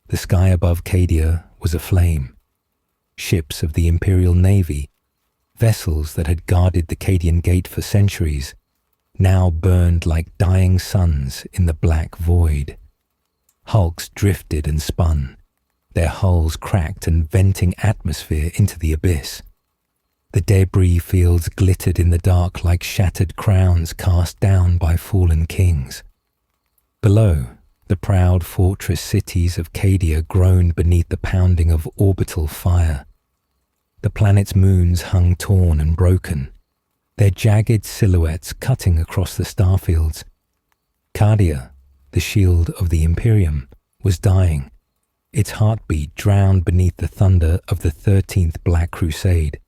The sky above Cadia was aflame. Ships of the Imperial Navy, vessels that had guarded the Cadian Gate for centuries, now burned like dying suns in the black void. Hulks drifted and spun, their hulls cracked and venting atmosphere into the abyss. The debris fields glittered in the dark like shattered crowns cast down by fallen kings. Below, the proud fortress cities of Cadia groaned beneath the pounding of orbital fire. The planet's moons hung torn and broken, their jagged silhouettes cutting across the starfields. Cadia, the shield of the Imperium, was dying, its heartbeat drowned beneath the thunder of the 13th Black Crusade.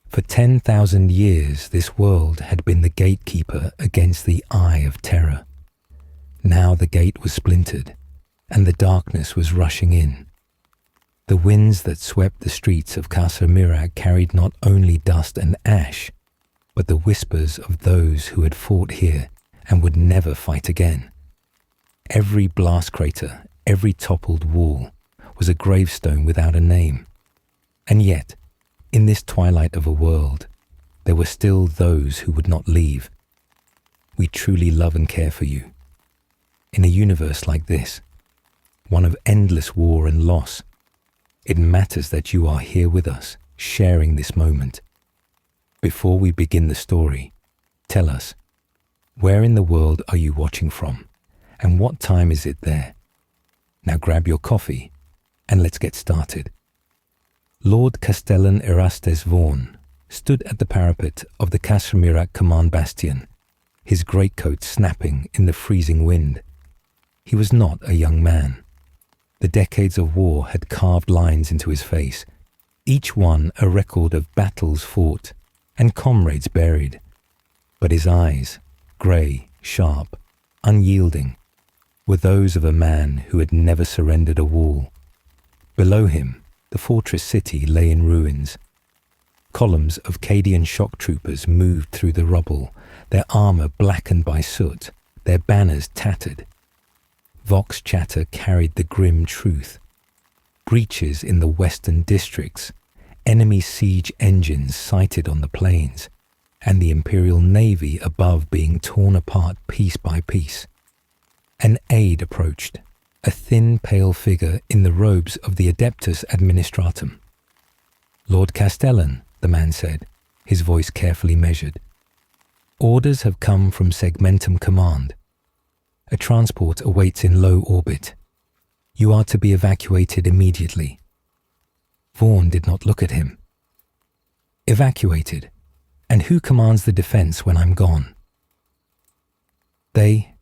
For 10,000 years, this world had been the gatekeeper against the Eye of Terror. Now the gate was splintered, and the darkness was rushing in. The winds that swept the streets of Casa Mirac carried not only dust and ash, but the whispers of those who had fought here and would never fight again. Every blast crater, every toppled wall, was a gravestone without a name. And yet, in this twilight of a world, there were still those who would not leave. We truly love and care for you. In a universe like this, one of endless war and loss, it matters that you are here with us, sharing this moment. Before we begin the story, tell us, where in the world are you watching from, and what time is it there? Now grab your coffee, and let's get started. Lord Castellan Erastes Vaughan stood at the parapet of the Casa Mirac command bastion, his greatcoat snapping in the freezing wind. He was not a young man. The decades of war had carved lines into his face, each one a record of battles fought and comrades buried. But his eyes, grey, sharp, unyielding, were those of a man who had never surrendered a wall. Below him, the fortress city lay in ruins. Columns of Cadian shock troopers moved through the rubble, their armour blackened by soot, their banners tattered. Vox chatter carried the grim truth. Breaches in the western districts, enemy siege engines sighted on the plains, and the Imperial Navy above being torn apart piece by piece. An aide approached, a thin, pale figure in the robes of the Adeptus Administratum. "Lord Castellan," the man said, his voice carefully measured. "Orders have come from Segmentum Command. A transport awaits in low orbit. You are to be evacuated immediately." Vaughan did not look at him. "Evacuated? And who commands the defense when I'm gone?" "They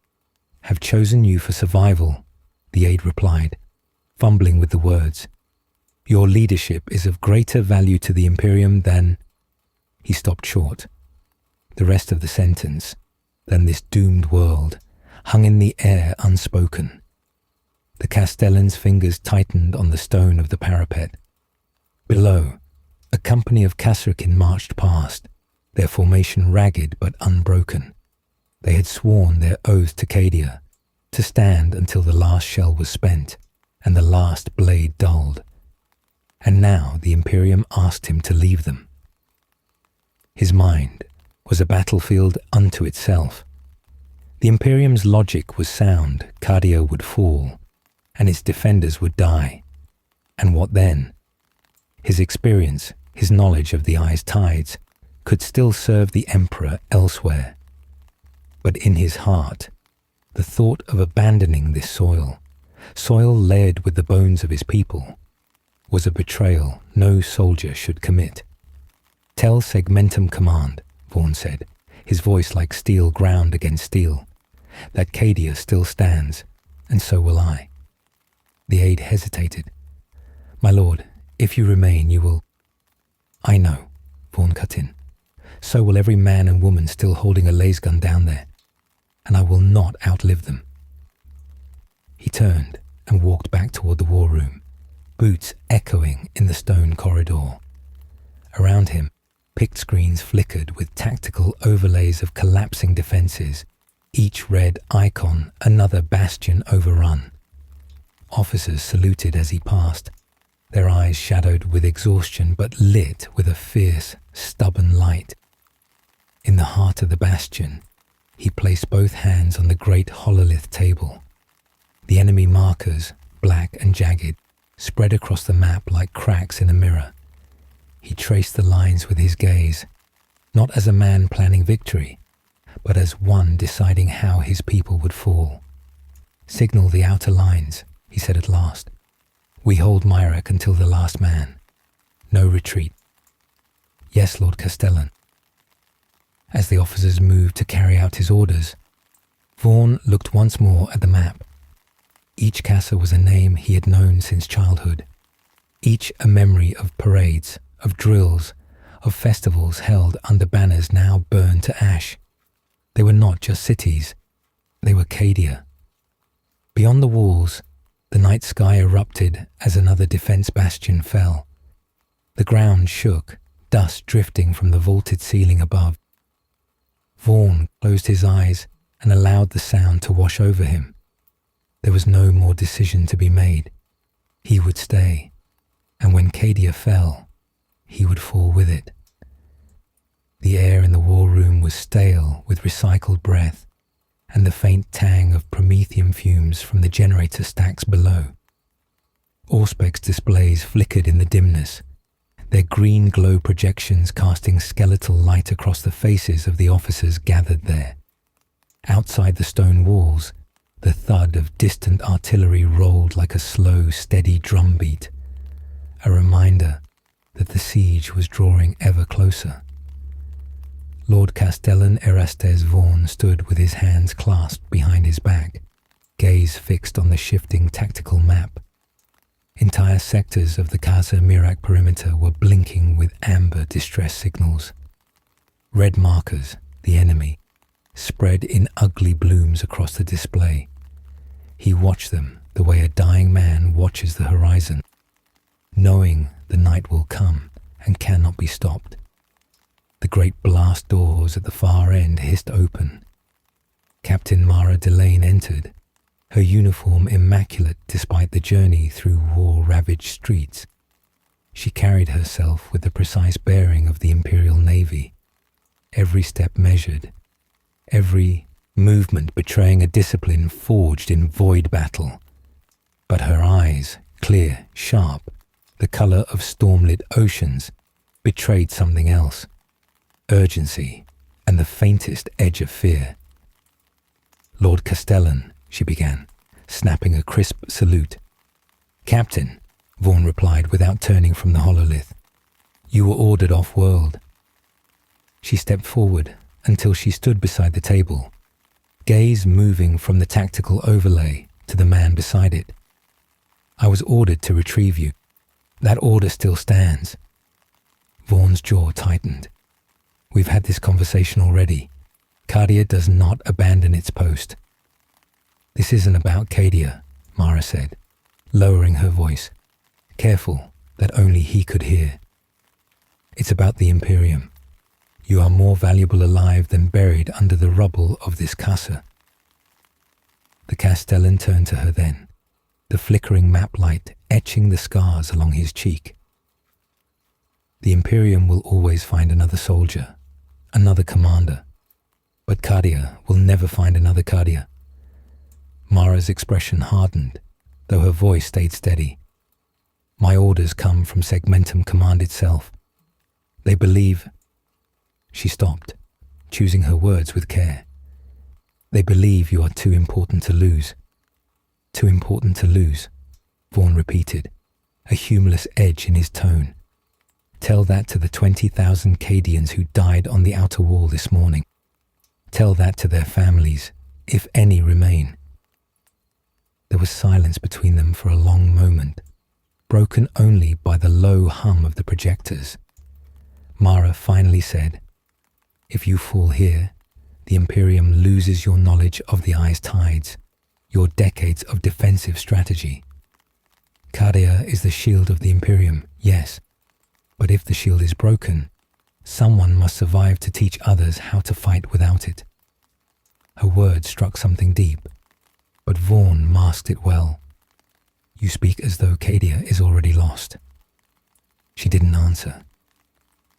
have chosen you for survival," the aide replied, fumbling with the words. "Your leadership is of greater value to the Imperium than—" He stopped short. The rest of the sentence, "than this doomed world," hung in the air unspoken. The Castellan's fingers tightened on the stone of the parapet. Below, a company of Kasrkin marched past, their formation ragged but unbroken. They had sworn their oath to Cadia, to stand until the last shell was spent and the last blade dulled. And now the Imperium asked him to leave them. His mind was a battlefield unto itself. The Imperium's logic was sound. Cadia would fall, and its defenders would die. And what then? His experience, his knowledge of the Eye's tides, could still serve the Emperor elsewhere. But in his heart, the thought of abandoning this soil layered with the bones of his people, was a betrayal no soldier should commit. "Tell Segmentum Command," Vaughan said, his voice like steel ground against steel, "that Cadia still stands, and so will I." The aide hesitated. "My lord, if you remain, you will—" "I know," Vaughan cut in. "So will every man and woman still holding a lasgun down there, and I will not outlive them." He turned and walked back toward the war room, boots echoing in the stone corridor. Around him, pict screens flickered with tactical overlays of collapsing defenses, each red icon another bastion overrun. Officers saluted as he passed, their eyes shadowed with exhaustion but lit with a fierce, stubborn light. In the heart of the bastion, he placed both hands on the great hololith table. The enemy markers, black and jagged, spread across the map like cracks in a mirror. He traced the lines with his gaze, not as a man planning victory, but as one deciding how his people would fall. "Signal the outer lines," he said at last. "We hold Myrick until the last man. No retreat." "Yes, Lord Castellan." As the officers moved to carry out his orders, Vaughan looked once more at the map. Each casa was a name he had known since childhood, each a memory of parades, of drills, of festivals held under banners now burned to ash. They were not just cities, they were Cadia. Beyond the walls, the night sky erupted as another defense bastion fell. The ground shook, dust drifting from the vaulted ceiling above. Vaughan closed his eyes and allowed the sound to wash over him. There was no more decision to be made. He would stay, and when Cadia fell, he would fall with it. The air in the war room was stale with recycled breath and the faint tang of promethium fumes from the generator stacks below. Auspex displays flickered in the dimness, their green glow projections casting skeletal light across the faces of the officers gathered there. Outside the stone walls, the thud of distant artillery rolled like a slow, steady drumbeat, a reminder that the siege was drawing ever closer. Lord Castellan Erastes Vaughan stood with his hands clasped behind his back, gaze fixed on the shifting tactical map. Entire sectors of the Casa Mirac perimeter were blinking with amber distress signals. Red markers, the enemy, spread in ugly blooms across the display. He watched them the way a dying man watches the horizon, knowing the night will come and cannot be stopped. The great blast doors at the far end hissed open. Captain Mara Delane entered, her uniform immaculate despite the journey through war-ravaged streets. She carried herself with the precise bearing of the Imperial Navy, every step measured, every movement betraying a discipline forged in void battle. But her eyes, clear, sharp, the colour of storm-lit oceans, betrayed something else. Urgency and the faintest edge of fear. "Lord Castellan," she began, snapping a crisp salute. "Captain," Vaughan replied without turning from the hololith. "You were ordered off-world." She stepped forward until she stood beside the table, gaze moving from the tactical overlay to the man beside it. "I was ordered to retrieve you. That order still stands." Vaughan's jaw tightened. "We've had this conversation already. Cadia does not abandon its post." "This isn't about Cadia," Mara said, lowering her voice, careful that only he could hear. "It's about the Imperium. You are more valuable alive than buried under the rubble of this casa." The Castellan turned to her then, the flickering map light etching the scars along his cheek. "The Imperium will always find another soldier, another commander, but Cadia will never find another Cadia." Mara's expression hardened, though her voice stayed steady. "My orders come from Segmentum Command itself. They believe—" She stopped, choosing her words with care. "They believe you are too important to lose." "Too important to lose," Vaughan repeated, a humorless edge in his tone. "Tell that to the 20,000 Cadians who died on the outer wall this morning. Tell that to their families, if any remain." There was silence between them for a long moment, broken only by the low hum of the projectors. Mara finally said, "If you fall here, the Imperium loses your knowledge of the Eye's tides, your decades of defensive strategy. Cadia is the shield of the Imperium, yes, but if the shield is broken, someone must survive to teach others how to fight without it." Her words struck something deep, but Vaughan masked it well. You speak as though Cadia is already lost." She didn't answer.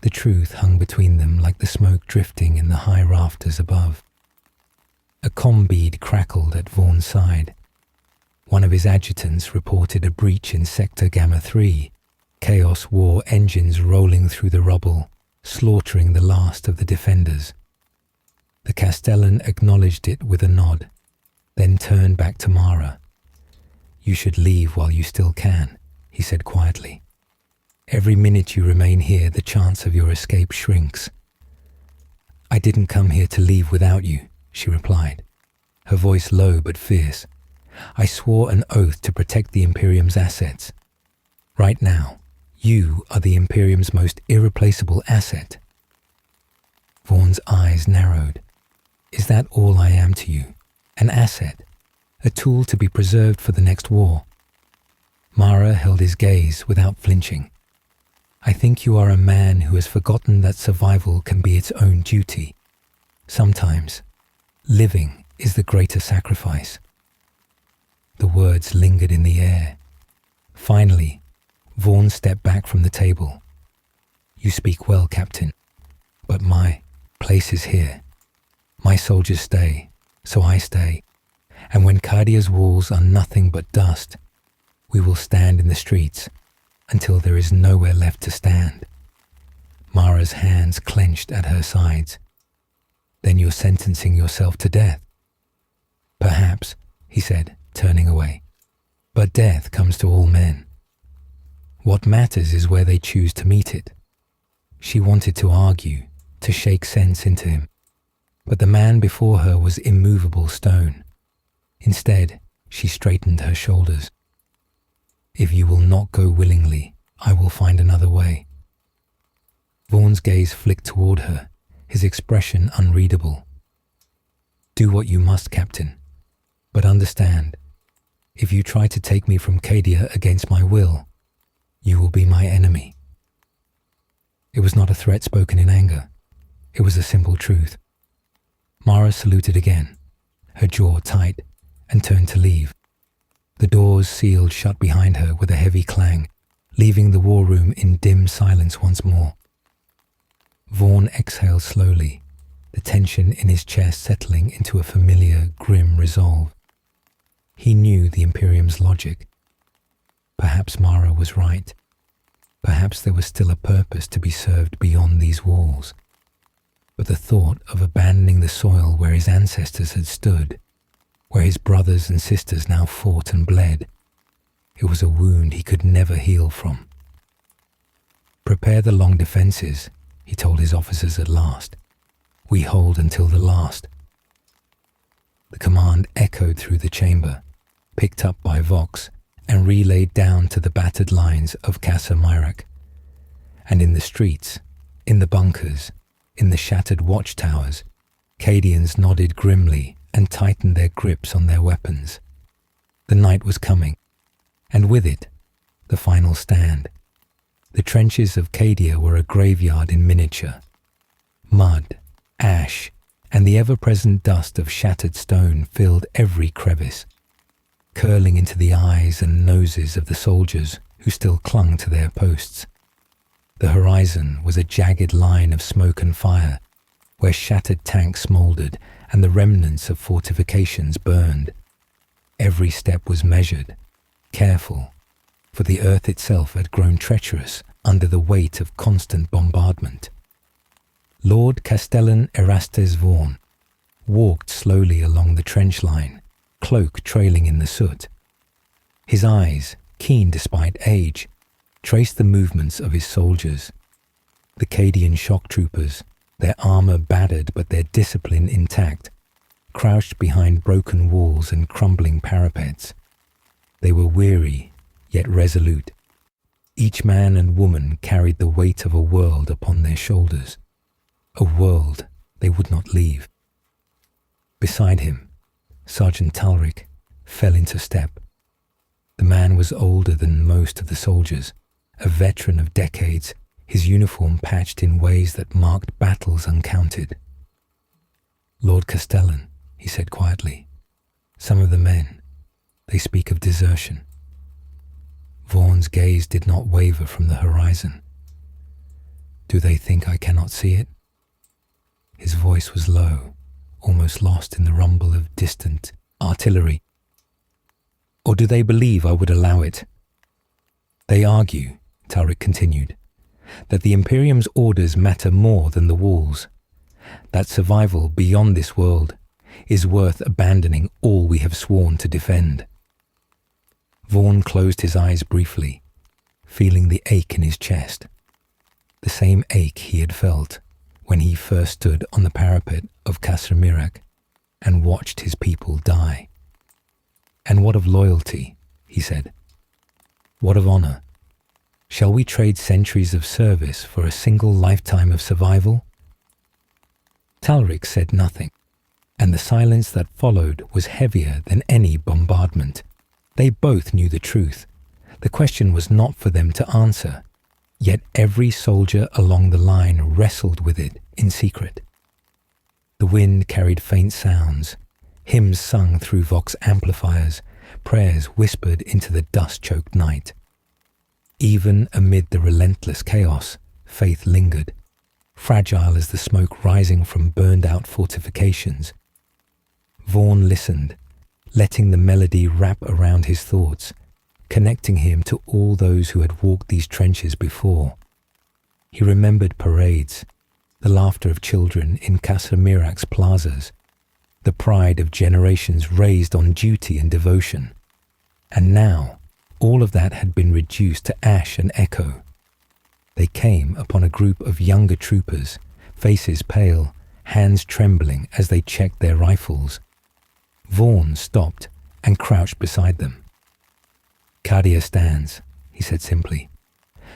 The truth hung between them like the smoke drifting in the high rafters above. A comm bead crackled at Vaughn's side. One of his adjutants reported a breach in Sector Gamma 3, Chaos War engines rolling through the rubble, slaughtering the last of the defenders. The Castellan acknowledged it with a nod, then turned back to Mara. "You should leave while you still can," he said quietly. "Every minute you remain here, the chance of your escape shrinks." "I didn't come here to leave without you," she replied, her voice low but fierce. "I swore an oath to protect the Imperium's assets. Right now, you are the Imperium's most irreplaceable asset." Vaughn's eyes narrowed. "Is that all I am to you? An asset? A tool to be preserved for the next war?" Mara held his gaze without flinching. "I think you are a man who has forgotten that survival can be its own duty. Sometimes, living is the greater sacrifice." The words lingered in the air. Finally, Vaughn stepped back from the table. "You speak well, Captain, but my place is here. My soldiers stay, so I stay, and when Cadia's walls are nothing but dust, we will stand in the streets until there is nowhere left to stand." Mara's hands clenched at her sides. "Then you're sentencing yourself to death?" "Perhaps," he said, turning away. "But death comes to all men. What matters is where they choose to meet it." She wanted to argue, to shake sense into him, but the man before her was immovable stone. Instead, she straightened her shoulders. "If you will not go willingly, I will find another way." Vaughn's gaze flicked toward her, his expression unreadable. "Do what you must, Captain, but understand, if you try to take me from Cadia against my will, you will be my enemy." It was not a threat spoken in anger. It was a simple truth. Mara saluted again, her jaw tight, and turned to leave. The doors sealed shut behind her with a heavy clang, leaving the war room in dim silence once more. Vaughn exhaled slowly, the tension in his chest settling into a familiar, grim resolve. He knew the Imperium's logic. Perhaps Mara was right. Perhaps there was still a purpose to be served beyond these walls. But the thought of abandoning the soil where his ancestors had stood, where his brothers and sisters now fought and bled, it was a wound he could never heal from. "Prepare the long defenses," he told his officers at last. "We hold until the last." The command echoed through the chamber, picked up by Vox, and relayed down to the battered lines of Casa Myrak. And in the streets, in the bunkers, in the shattered watchtowers, Cadians nodded grimly and tightened their grips on their weapons. The night was coming, and with it, the final stand. The trenches of Cadia were a graveyard in miniature. Mud, ash, and the ever-present dust of shattered stone filled every crevice, curling into the eyes and noses of the soldiers who still clung to their posts. The horizon was a jagged line of smoke and fire, where shattered tanks smouldered and the remnants of fortifications burned. Every step was measured, careful, for the earth itself had grown treacherous under the weight of constant bombardment. Lord Castellan Erastes Vaughan walked slowly along the trench line, cloak trailing in the soot. His eyes, keen despite age, traced the movements of his soldiers. The Cadian shock troopers, their armor battered but their discipline intact, crouched behind broken walls and crumbling parapets. They were weary, yet resolute. Each man and woman carried the weight of a world upon their shoulders, a world they would not leave. Beside him, Sergeant Talric fell into step. The man was older than most of the soldiers, a veteran of decades, his uniform patched in ways that marked battles uncounted. "Lord Castellan," he said quietly, "some of the men, they speak of desertion. Vaughn's gaze did not waver from the horizon. Do they think I cannot see it? His voice was low, almost lost in the rumble of distant artillery. Or do they believe I would allow it? They argue, Talric continued, that the Imperium's orders matter more than the walls, that survival beyond this world is worth abandoning all we have sworn to defend. Vaughn closed his eyes briefly, feeling the ache in his chest, the same ache he had felt when he first stood on the parapet of Casramirak and watched his people die. And what of loyalty, he said. What of honor? Shall we trade centuries of service for a single lifetime of survival? Talric said nothing, and the silence that followed was heavier than any bombardment. They both knew the truth. The question was not for them to answer, yet every soldier along the line wrestled with it in secret. The wind carried faint sounds, hymns sung through Vox amplifiers, prayers whispered into the dust-choked night. Even amid the relentless chaos, faith lingered, fragile as the smoke rising from burned-out fortifications. Vaughn listened, letting the melody wrap around his thoughts, connecting him to all those who had walked these trenches before. He remembered parades, the laughter of children in Casramirak's plazas, the pride of generations raised on duty and devotion. And now, all of that had been reduced to ash and echo. They came upon a group of younger troopers, faces pale, hands trembling as they checked their rifles. Vaughn stopped and crouched beside them. Cadia stands, he said simply.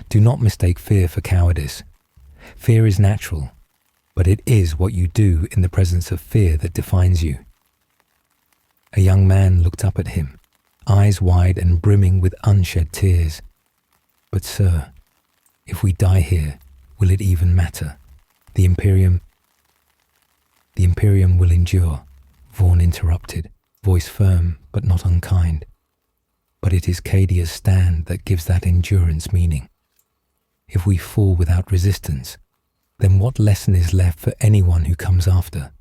Do not mistake fear for cowardice. Fear is natural, but it is what you do in the presence of fear that defines you. A young man looked up at him, eyes wide and brimming with unshed tears. But sir, if we die here, will it even matter? The Imperium will endure, Vaughn interrupted, voice firm but not unkind. But it is Cadia's stand that gives that endurance meaning. If we fall without resistance, then what lesson is left for anyone who comes after?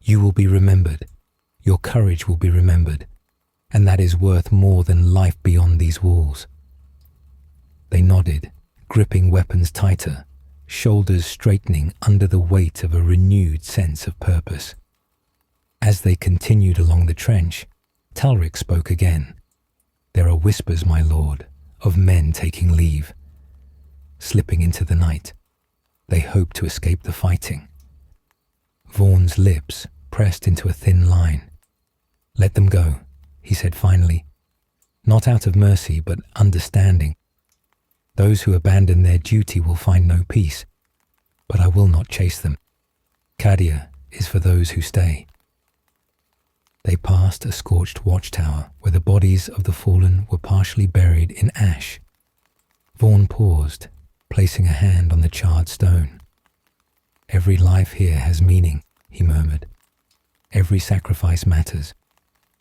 You will be remembered, your courage will be remembered, and that is worth more than life beyond these walls. They nodded, gripping weapons tighter, shoulders straightening under the weight of a renewed sense of purpose. As they continued along the trench, Talric spoke again. There are whispers, my lord, of men taking leave. Slipping into the night, they hope to escape the fighting. Vaughn's lips pressed into a thin line. Let them go, he said finally, not out of mercy but understanding. Those who abandon their duty will find no peace, but I will not chase them. Cadia is for those who stay. They passed a scorched watchtower where the bodies of the fallen were partially buried in ash. Vaughn paused, placing a hand on the charred stone. Every life here has meaning, he murmured. Every sacrifice matters,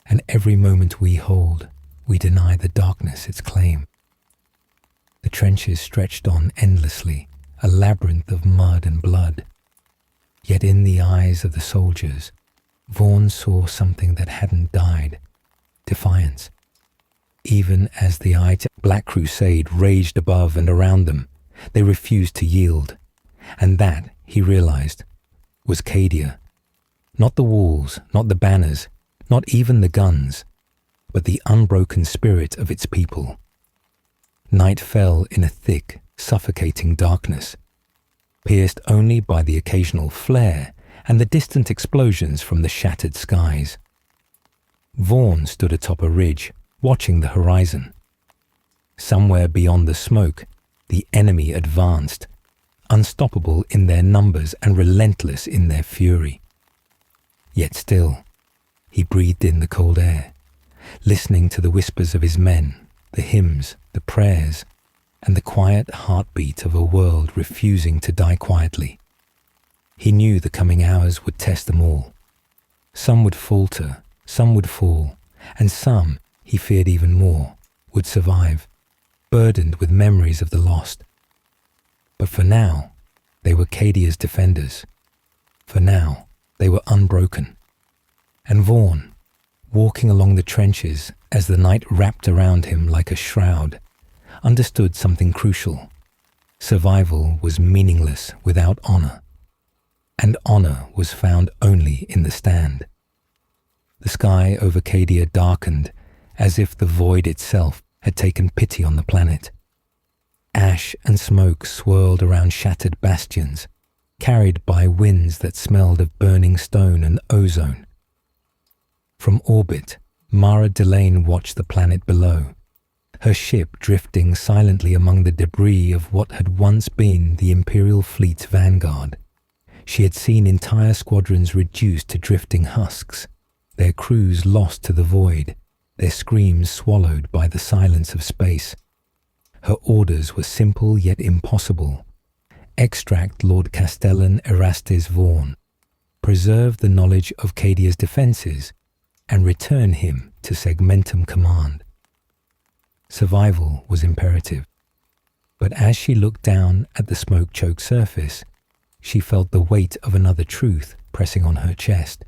and every moment we hold, we deny the darkness its claim. The trenches stretched on endlessly, a labyrinth of mud and blood. Yet in the eyes of the soldiers, Vaughn saw something that hadn't died, defiance. Even as the Black Crusade raged above and around them, they refused to yield. And that, he realized, was Cadia. Not the walls, not the banners, not even the guns, but the unbroken spirit of its people. Night fell in a thick, suffocating darkness, pierced only by the occasional flare and the distant explosions from the shattered skies. Vaughn stood atop a ridge, watching the horizon. Somewhere beyond the smoke, the enemy advanced, unstoppable in their numbers and relentless in their fury. Yet still, he breathed in the cold air, listening to the whispers of his men, the hymns, the prayers, and the quiet heartbeat of a world refusing to die quietly. He knew the coming hours would test them all. Some would falter, some would fall, and some, he feared even more, would survive. burdened with memories of the lost. But for now, they were Cadia's defenders. For now, they were unbroken. And Vaughn, walking along the trenches as the night wrapped around him like a shroud, understood something crucial. Survival was meaningless without honor, and honor was found only in the stand. The sky over Cadia darkened as if the void itself had taken pity on the planet. Ash and smoke swirled around shattered bastions, carried by winds that smelled of burning stone and ozone. From orbit, Mara Delane watched the planet below, her ship drifting silently among the debris of what had once been the Imperial Fleet's vanguard. She had seen entire squadrons reduced to drifting husks, their crews lost to the void, their screams swallowed by the silence of space. Her orders were simple yet impossible. Extract Lord Castellan Erastes Vaughn, preserve the knowledge of Cadia's defences, and return him to Segmentum Command. Survival was imperative, but as she looked down at the smoke-choked surface, she felt the weight of another truth pressing on her chest.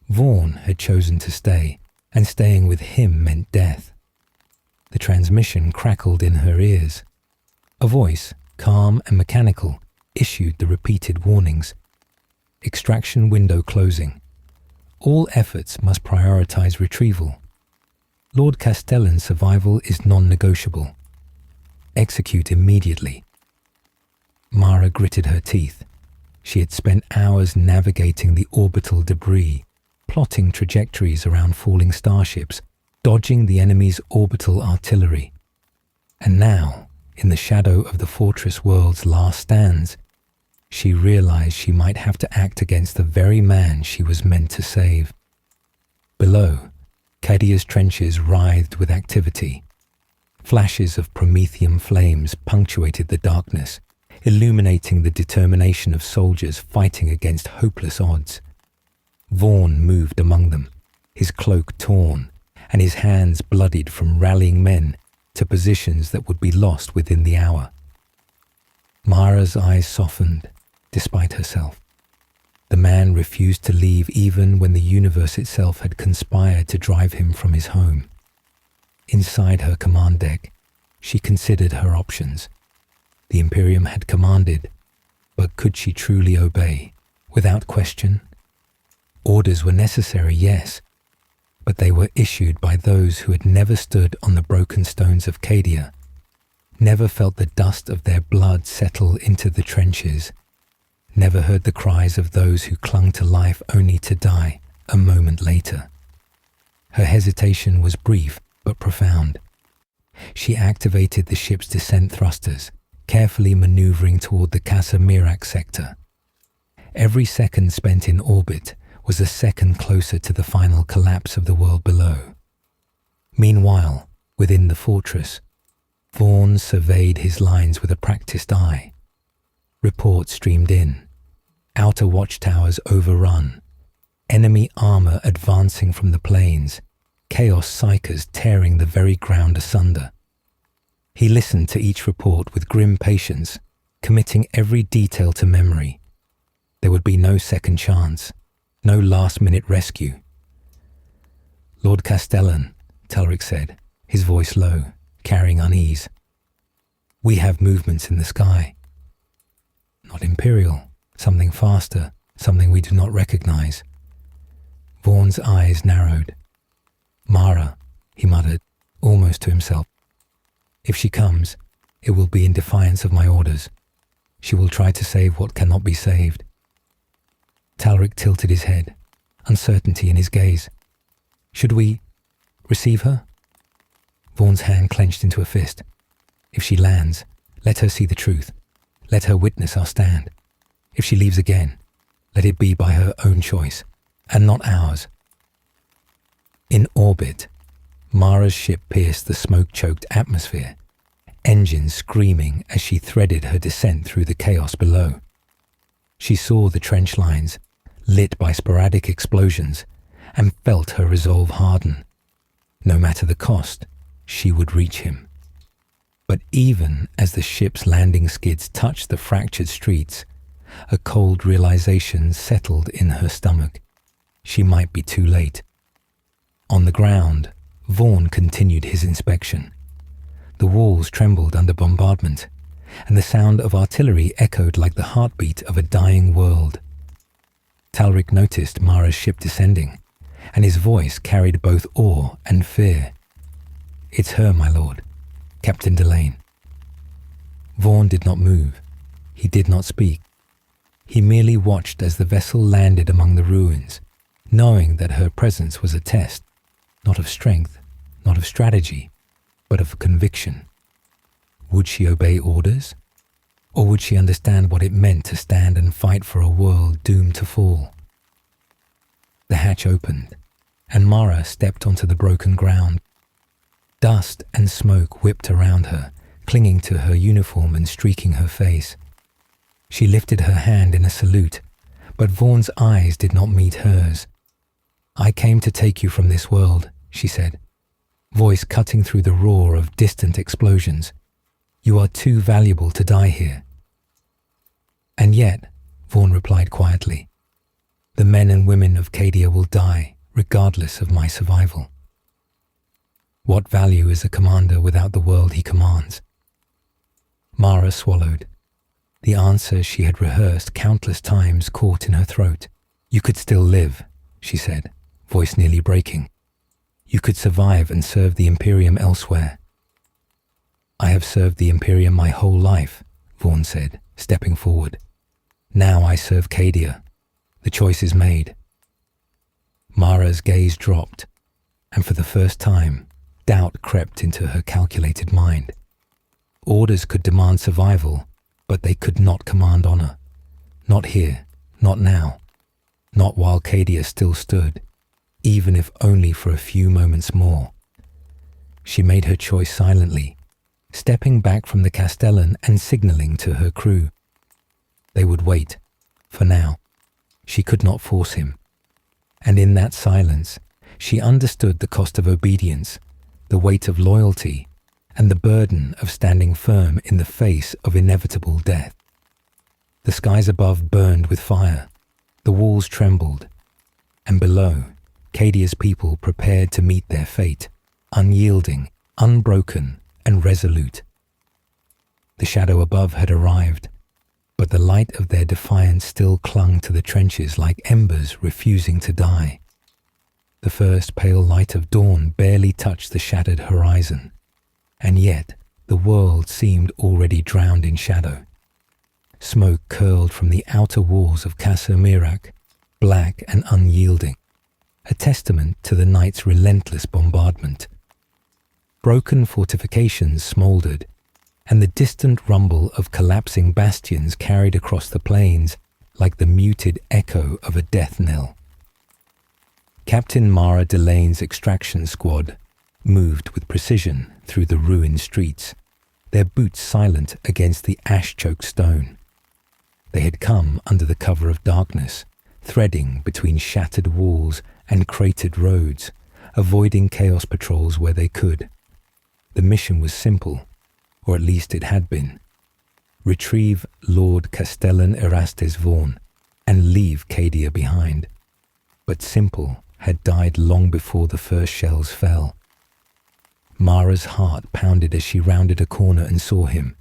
Vaughn had chosen to stay, and staying with him meant death. The transmission crackled in her ears. A voice, calm and mechanical, issued the repeated warnings. Extraction window closing. All efforts must prioritize retrieval. Lord Castellan's survival is non-negotiable. Execute immediately. Mara gritted her teeth. She had spent hours navigating the orbital debris, plotting trajectories around falling starships, dodging the enemy's orbital artillery. And now, in the shadow of the fortress world's last stands, she realized she might have to act against the very man she was meant to save. Below, Cadia's trenches writhed with activity. Flashes of promethium flames punctuated the darkness, illuminating the determination of soldiers fighting against hopeless odds. Vaughn moved among them, his cloak torn, and his hands bloodied from rallying men to positions that would be lost within the hour. Mara's eyes softened, despite herself. The man refused to leave even when the universe itself had conspired to drive him from his home. Inside her command deck, she considered her options. The Imperium had commanded, but could she truly obey, without question? Orders were necessary, yes, but they were issued by those who had never stood on the broken stones of Cadia, never felt the dust of their blood settle into the trenches, never heard the cries of those who clung to life only to die a moment later. Her hesitation was brief but profound. She activated the ship's descent thrusters, carefully maneuvering toward the Casa Mirak sector. Every second spent in orbit was a second closer to the final collapse of the world below. Meanwhile, within the fortress, Vaughn surveyed his lines with a practiced eye. Reports streamed in. Outer watchtowers overrun. Enemy armor advancing from the plains. Chaos psychers tearing the very ground asunder. He listened to each report with grim patience, committing every detail to memory. There would be no second chance, no last-minute rescue. Lord Castellan, Telric said, his voice low, carrying unease. We have movements in the sky. Not Imperial, something faster, something we do not recognize. Vaughn's eyes narrowed. Mara, he muttered, almost to himself. If she comes, it will be in defiance of my orders. She will try to save what cannot be saved. Talric tilted his head, uncertainty in his gaze. Should we receive her? Vaughn's hand clenched into a fist. If she lands, let her see the truth. Let her witness our stand. If she leaves again, let it be by her own choice, and not ours. In orbit, Mara's ship pierced the smoke-choked atmosphere, engines screaming as she threaded her descent through the chaos below. She saw the trench lines, lit by sporadic explosions, and felt her resolve harden. No matter the cost, she would reach him. But even as the ship's landing skids touched the fractured streets, a cold realization settled in her stomach. She might be too late. On the ground, Vaughan continued his inspection. The walls trembled under bombardment, and the sound of artillery echoed like the heartbeat of a dying world. Talric noticed Mara's ship descending, and his voice carried both awe and fear. "It's her, my lord, Captain Delane." Vaughan did not move. He did not speak. He merely watched as the vessel landed among the ruins, knowing that her presence was a test, not of strength, not of strategy, but of conviction. Would she obey orders? Or would she understand what it meant to stand and fight for a world doomed to fall? The hatch opened, and Mara stepped onto the broken ground. Dust and smoke whipped around her, clinging to her uniform and streaking her face. She lifted her hand in a salute, but Vaughan's eyes did not meet hers. "I came to take you from this world," she said, voice cutting through the roar of distant explosions. "You are too valuable to die here." "And yet," Vaughan replied quietly, "the men and women of Cadia will die, regardless of my survival." What value is a commander without the world he commands? Mara swallowed. The answer she had rehearsed countless times caught in her throat. "You could still live," she said, voice nearly breaking. "You could survive and serve the Imperium elsewhere." "I have served the Imperium my whole life," Vaughan said, stepping forward. "Now I serve Cadia. The choice is made." Mara's gaze dropped, and for the first time, doubt crept into her calculated mind. Orders could demand survival, but they could not command honor. Not here, not now, not while Cadia still stood, even if only for a few moments more. She made her choice silently, stepping back from the Castellan and signaling to her crew. They would wait, for now. She could not force him. And in that silence, she understood the cost of obedience, the weight of loyalty, and the burden of standing firm in the face of inevitable death. The skies above burned with fire, the walls trembled, and below, Cadia's people prepared to meet their fate, unyielding, unbroken, and resolute. The shadow above had arrived, but the light of their defiance still clung to the trenches like embers refusing to die. The first pale light of dawn barely touched the shattered horizon, and yet the world seemed already drowned in shadow. Smoke curled from the outer walls of Casa Mirac, black and unyielding, a testament to the night's relentless bombardment. Broken fortifications smouldered, and the distant rumble of collapsing bastions carried across the plains like the muted echo of a death knell. Captain Mara Delane's extraction squad moved with precision through the ruined streets, their boots silent against the ash-choked stone. They had come under the cover of darkness, threading between shattered walls and cratered roads, avoiding chaos patrols where they could. The mission was simple, or at least it had been. Retrieve Lord Castellan Erastes Vaughan and leave Cadia behind. But simple had died long before the first shells fell. Mara's heart pounded as she rounded a corner and saw him.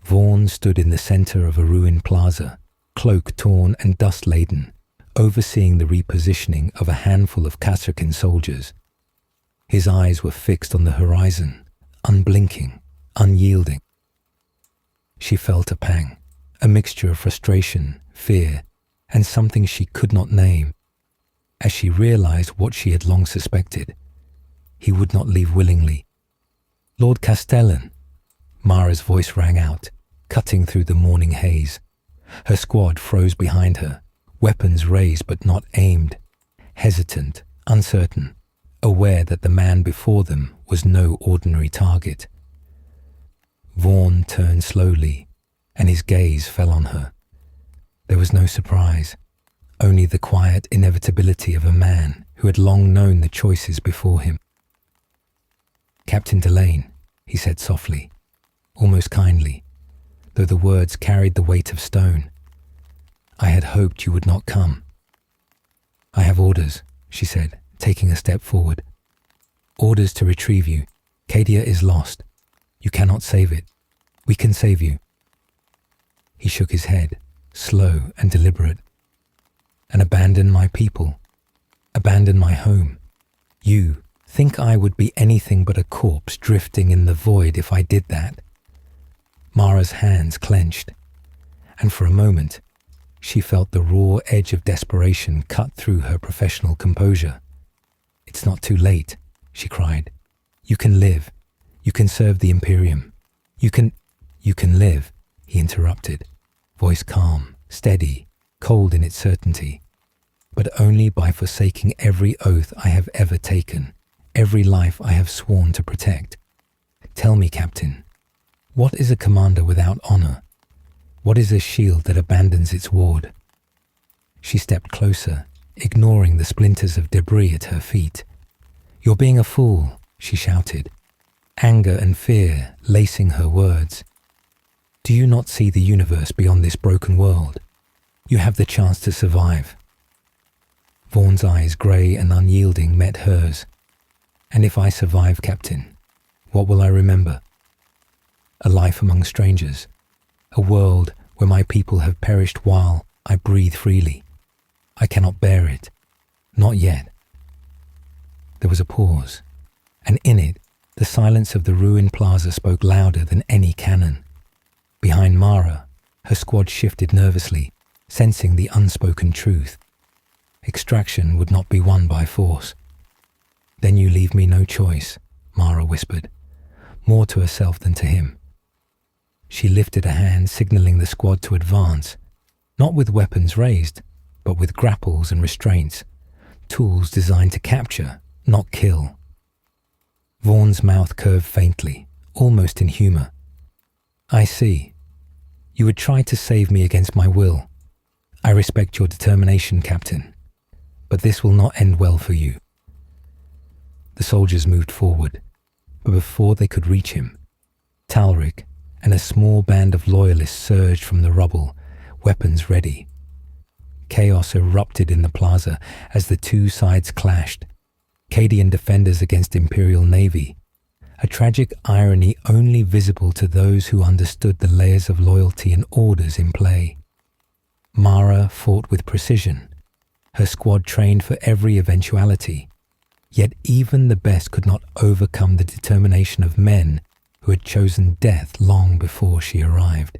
Vaughan stood in the center of a ruined plaza, cloak torn and dust-laden, overseeing the repositioning of a handful of Kasrkin soldiers. His eyes were fixed on the horizon, unblinking, unyielding. She felt a pang, a mixture of frustration, fear, and something she could not name, as she realized what she had long suspected. He would not leave willingly. "Lord Castellan," Mara's voice rang out, cutting through the morning haze. Her squad froze behind her, weapons raised but not aimed, hesitant, uncertain, aware that the man before them was no ordinary target. Vaughan turned slowly, and his gaze fell on her. There was no surprise, only the quiet inevitability of a man who had long known the choices before him. "Captain Delane," he said softly, almost kindly, though the words carried the weight of stone. "I had hoped you would not come." "I have orders," she said, taking a step forward. "Orders to retrieve you. Cadia is lost. You cannot save it. We can save you." He shook his head, slow and deliberate. "And abandon my people. Abandon my home. You think I would be anything but a corpse drifting in the void if I did that?" Mara's hands clenched, and for a moment she felt the raw edge of desperation cut through her professional composure. "It's not too late," she cried. "You can live. You can serve the Imperium. You can live," he interrupted, voice calm, steady, cold in its certainty. "But only by forsaking every oath I have ever taken, every life I have sworn to protect. Tell me, Captain, what is a commander without honor? What is a shield that abandons its ward?" She stepped closer, ignoring the splinters of debris at her feet. "You're being a fool," she shouted, anger and fear lacing her words. "Do you not see the universe beyond this broken world? You have the chance to survive." Vaughn's eyes, grey and unyielding, met hers. "And if I survive, Captain, what will I remember? A life among strangers, a world where my people have perished while I breathe freely. I cannot bear it. Not yet." There was a pause, and in it, the silence of the ruined plaza spoke louder than any cannon. Behind Mara, her squad shifted nervously, sensing the unspoken truth. Extraction would not be won by force. "Then you leave me no choice," Mara whispered, more to herself than to him. She lifted a hand, signaling the squad to advance, not with weapons raised, but with grapples and restraints, tools designed to capture, not kill. Vaughn's mouth curved faintly, almost in humor. "I see. You would try to save me against my will. I respect your determination, Captain, but this will not end well for you." The soldiers moved forward, but before they could reach him, Talric and a small band of loyalists surged from the rubble, weapons ready. Chaos erupted in the plaza as the two sides clashed. Cadian defenders against Imperial Navy, a tragic irony only visible to those who understood the layers of loyalty and orders in play. Mara fought with precision, her squad trained for every eventuality, yet even the best could not overcome the determination of men who had chosen death long before she arrived.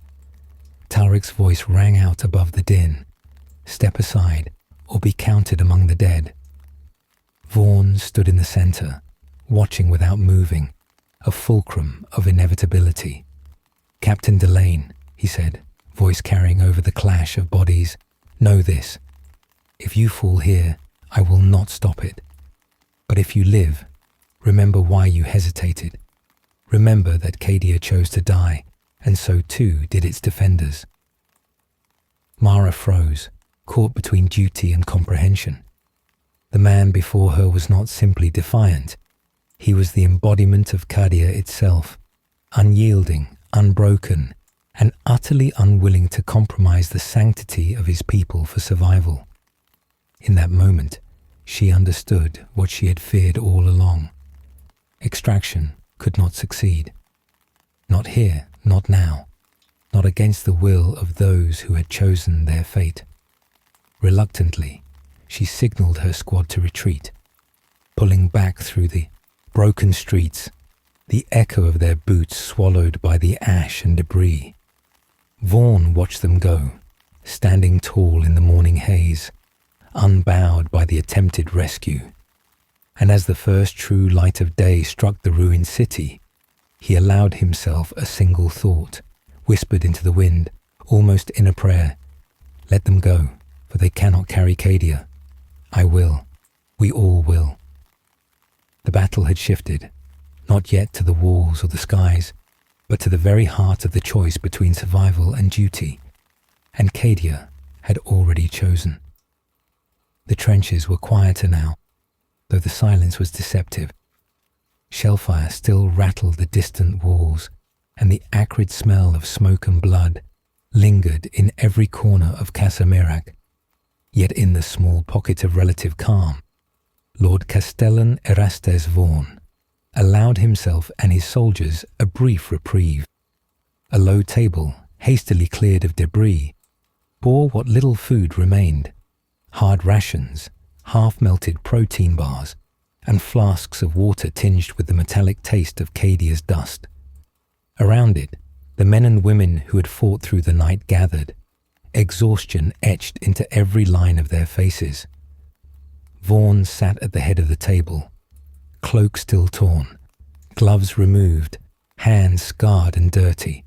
Talric's voice rang out above the din. "Step aside, or be counted among the dead." Vaughn stood in the center, watching without moving, a fulcrum of inevitability. "Captain Delane," he said, voice carrying over the clash of bodies, "know this. If you fall here, I will not stop it. But if you live, remember why you hesitated. Remember that Cadia chose to die, and so too did its defenders." Mara froze, caught between duty and comprehension. The man before her was not simply defiant. He was the embodiment of Cadia itself, unyielding, unbroken, and utterly unwilling to compromise the sanctity of his people for survival. In that moment, she understood what she had feared all along. Extraction could not succeed. Not here, not now, not against the will of those who had chosen their fate. Reluctantly, she signaled her squad to retreat, pulling back through the broken streets, the echo of their boots swallowed by the ash and debris. Vaughn watched them go, standing tall in the morning haze, unbowed by the attempted rescue. And as the first true light of day struck the ruined city, he allowed himself a single thought, whispered into the wind, almost in a prayer. "Let them go, for they cannot carry Cadia. I will. We all will." The battle had shifted, not yet to the walls or the skies, but to the very heart of the choice between survival and duty, and Cadia had already chosen. The trenches were quieter now, though the silence was deceptive. Shellfire still rattled the distant walls, and the acrid smell of smoke and blood lingered in every corner of Casamirak. Yet in the small pocket of relative calm, Lord Castellan Erastes Vaughan allowed himself and his soldiers a brief reprieve. A low table, hastily cleared of debris, bore what little food remained: hard rations, half-melted protein bars, and flasks of water tinged with the metallic taste of Cadia's dust. Around it, the men and women who had fought through the night gathered, exhaustion etched into every line of their faces. Vaughan sat at the head of the table, cloak still torn, gloves removed, hands scarred and dirty.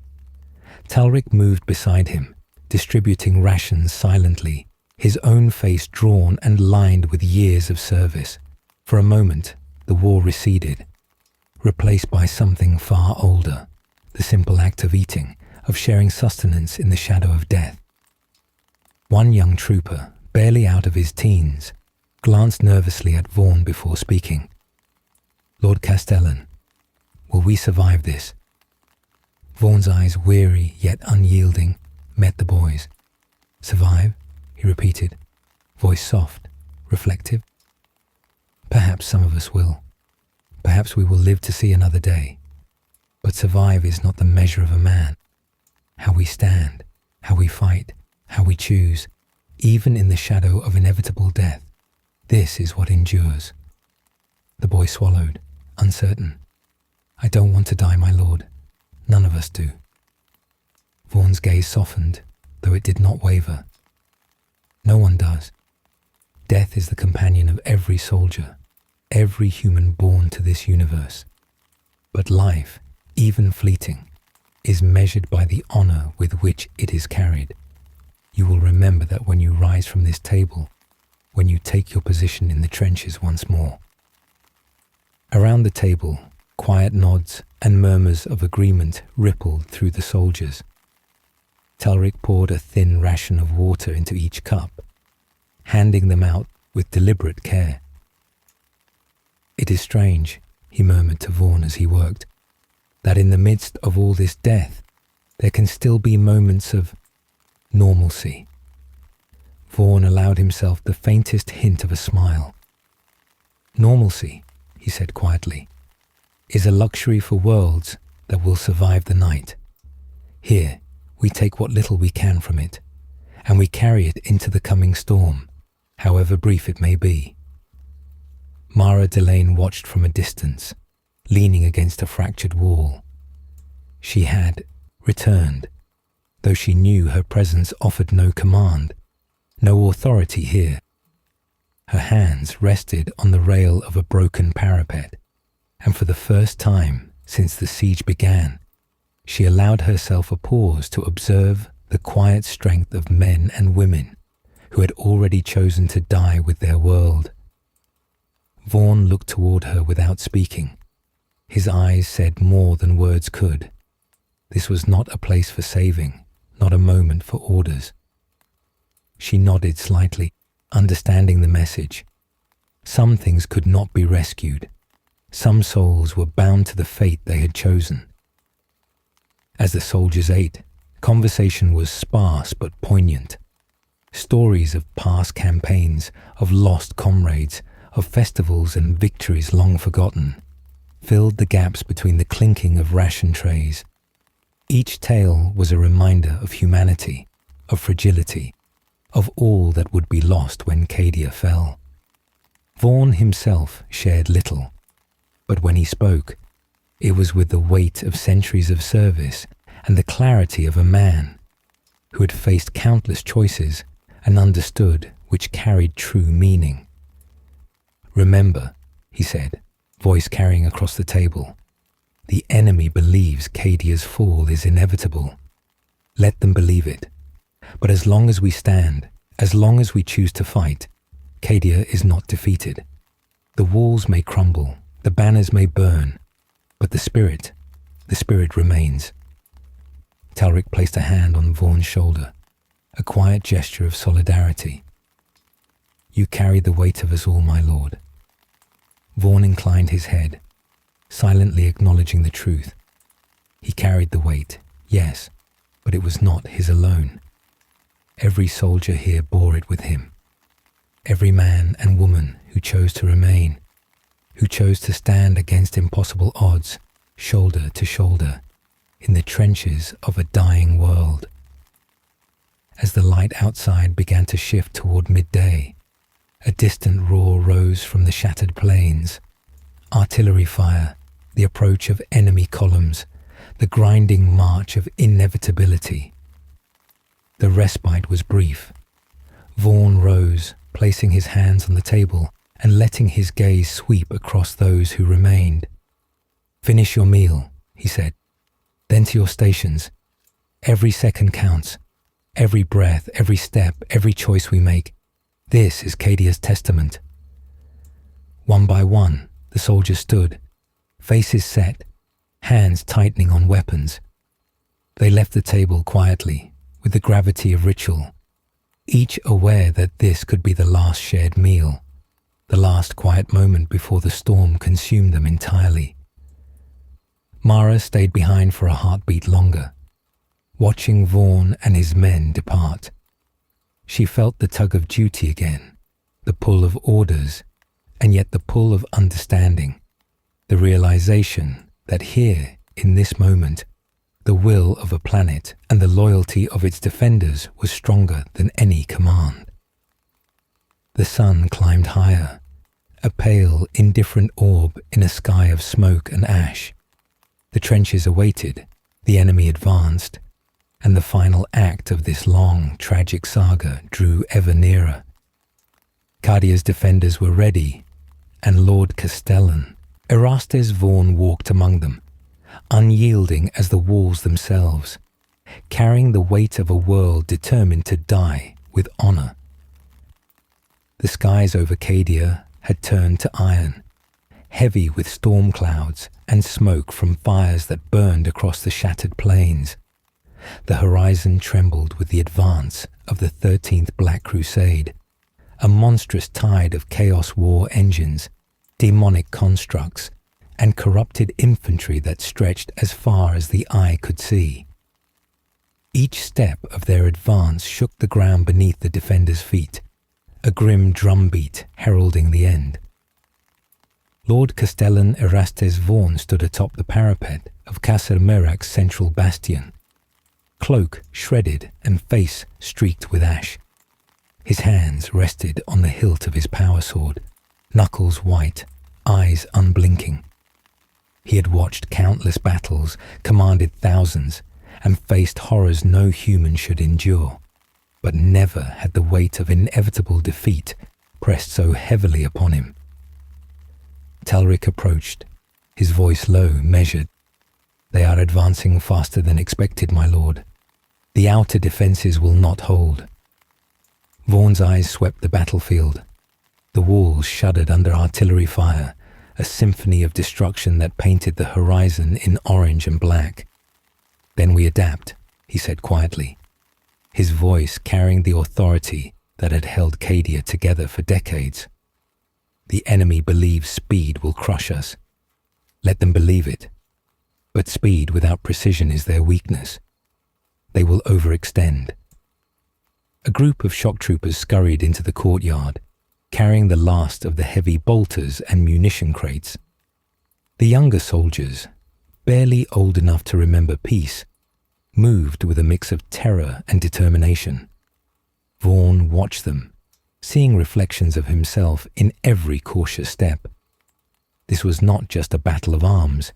Talric moved beside him, distributing rations silently, his own face drawn and lined with years of service. For a moment, the war receded, replaced by something far older, the simple act of eating, of sharing sustenance in the shadow of death. One young trooper, barely out of his teens, glanced nervously at Vaughan before speaking. "Lord Castellan, will we survive this?" Vaughan's eyes, weary yet unyielding, met the boy's. "Survive?" he repeated, voice soft, reflective. "Perhaps some of us will. Perhaps we will live to see another day. But survive is not the measure of a man. How we stand, how we fight, how we choose, even in the shadow of inevitable death, this is what endures." The boy swallowed, uncertain. "I don't want to die, my lord. None of us do." Vaughan's gaze softened, though it did not waver. "No one does. Death is the companion of every soldier, every human born to this universe. But life, even fleeting, is measured by the honor with which it is carried. You will remember that when you rise from this table, when you take your position in the trenches once more." Around the table, quiet nods and murmurs of agreement rippled through the soldiers. Talric poured a thin ration of water into each cup, handing them out with deliberate care. "It is strange," he murmured to Vaughan as he worked, "that in the midst of all this death, there can still be moments of normalcy." Vaughan allowed himself the faintest hint of a smile. "Normalcy," he said quietly, "is a luxury for worlds that will survive the night. Here, we take what little we can from it, and we carry it into the coming storm, however brief it may be." Mara Delane watched from a distance, leaning against a fractured wall. She had returned, though she knew her presence offered no command, no authority here. Her hands rested on the rail of a broken parapet, and for the first time since the siege began, she allowed herself a pause to observe the quiet strength of men and women who had already chosen to die with their world. Vaughan looked toward her without speaking. His eyes said more than words could. This was not a place for saving, not a moment for orders. She nodded slightly, understanding the message. Some things could not be rescued. Some souls were bound to the fate they had chosen. As the soldiers ate, conversation was sparse but poignant. Stories of past campaigns, of lost comrades, of festivals and victories long forgotten, filled the gaps between the clinking of ration trays. Each tale was a reminder of humanity, of fragility, of all that would be lost when Cadia fell. Vaughan himself shared little, but when he spoke, it was with the weight of centuries of service and the clarity of a man who had faced countless choices and understood which carried true meaning. "Remember," he said, voice carrying across the table, "the enemy believes Cadia's fall is inevitable. Let them believe it. But as long as we stand, as long as we choose to fight, Cadia is not defeated. The walls may crumble, the banners may burn, but the spirit remains." Talric placed a hand on Vaughan's shoulder, a quiet gesture of solidarity. "You carry the weight of us all, my lord." Vaughan inclined his head, silently acknowledging the truth. He carried the weight, yes, but it was not his alone. Every soldier here bore it with him. Every man and woman who chose to remain, who chose to stand against impossible odds, shoulder to shoulder, in the trenches of a dying world. As the light outside began to shift toward midday, a distant roar rose from the shattered plains. Artillery fire, the approach of enemy columns, the grinding march of inevitability. The respite was brief. Vaughan rose, placing his hands on the table and letting his gaze sweep across those who remained. "Finish your meal," he said. "Then to your stations. Every second counts. Every breath, every step, every choice we make. This is Cadia's testament." One by one, the soldiers stood, faces set, hands tightening on weapons. They left the table quietly, with the gravity of ritual, each aware that this could be the last shared meal, the last quiet moment before the storm consumed them entirely. Mara stayed behind for a heartbeat longer, watching Vaughan and his men depart. She felt the tug of duty again, the pull of orders, and yet the pull of understanding, the realization that here, in this moment, the will of a planet and the loyalty of its defenders was stronger than any command. The sun climbed higher, a pale, indifferent orb in a sky of smoke and ash. The trenches awaited, the enemy advanced, and the final act of this long, tragic saga drew ever nearer. Cadia's defenders were ready, and Lord Castellan, Erastes Vaughan, walked among them, unyielding as the walls themselves, carrying the weight of a world determined to die with honor. The skies over Cadia had turned to iron, heavy with storm clouds and smoke from fires that burned across the shattered plains. The horizon trembled with the advance of the 13th Black Crusade, a monstrous tide of chaos war engines, demonic constructs, and corrupted infantry that stretched as far as the eye could see. Each step of their advance shook the ground beneath the defenders' feet, a grim drumbeat heralding the end. Lord Castellan Erastes Vaughan stood atop the parapet of Caser Merac's central bastion, cloak shredded and face streaked with ash. His hands rested on the hilt of his power sword, knuckles white, eyes unblinking. He had watched countless battles, commanded thousands, and faced horrors no human should endure, but never had the weight of inevitable defeat pressed so heavily upon him. Talric approached, his voice low, measured. "They are advancing faster than expected, my lord. The outer defences will not hold." Vaughan's eyes swept the battlefield. The walls shuddered under artillery fire, a symphony of destruction that painted the horizon in orange and black. "Then we adapt," he said quietly, his voice carrying the authority that had held Cadia together for decades. "The enemy believes speed will crush us. Let them believe it. But speed without precision is their weakness. They will overextend." A group of shock troopers scurried into the courtyard, carrying the last of the heavy bolters and munition crates. The younger soldiers, barely old enough to remember peace, moved with a mix of terror and determination. Vaughan watched them, seeing reflections of himself in every cautious step. This was not just a battle of arms,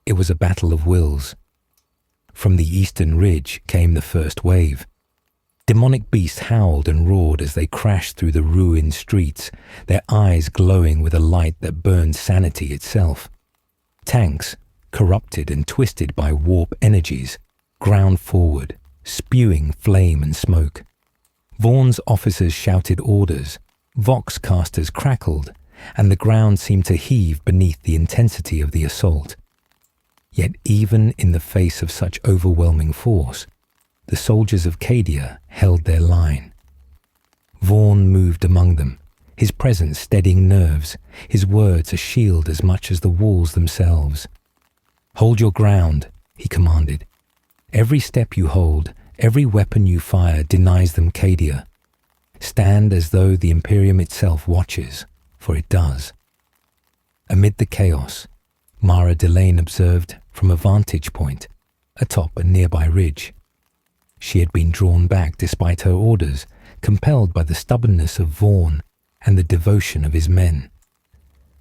it was a battle of wills. From the eastern ridge came the first wave. Demonic beasts howled and roared as they crashed through the ruined streets, their eyes glowing with a light that burned sanity itself. Tanks, corrupted and twisted by warp energies, ground forward, spewing flame and smoke. Vaughan's officers shouted orders, vox casters crackled, and the ground seemed to heave beneath the intensity of the assault. Yet even in the face of such overwhelming force, the soldiers of Cadia held their line. Vaughan moved among them, his presence steadying nerves, his words a shield as much as the walls themselves. "Hold your ground," he commanded. Every step you hold, every weapon you fire denies them Cadia. Stand as though the Imperium itself watches, for it does. Amid the chaos, Mara Delane observed from a vantage point, atop a nearby ridge. She had been drawn back despite her orders, compelled by the stubbornness of Vaughn and the devotion of his men.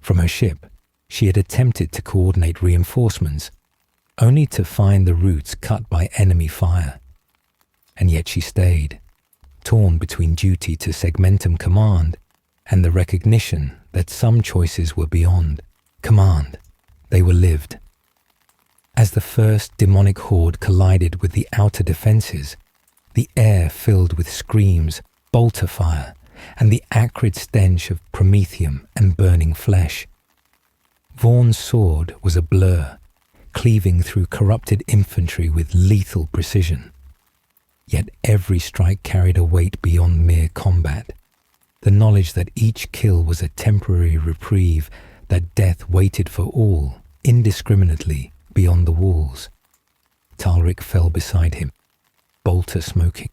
From her ship, she had attempted to coordinate reinforcements, only to find the routes cut by enemy fire. And yet she stayed, torn between duty to Segmentum Command and the recognition that some choices were beyond command. They were lived. As the first demonic horde collided with the outer defenses, the air filled with screams, bolter fire, and the acrid stench of promethium and burning flesh. Vaughn's sword was a blur, cleaving through corrupted infantry with lethal precision. Yet every strike carried a weight beyond mere combat. The knowledge that each kill was a temporary reprieve, that death waited for all, indiscriminately, beyond the walls. Talric fell beside him, bolter smoking,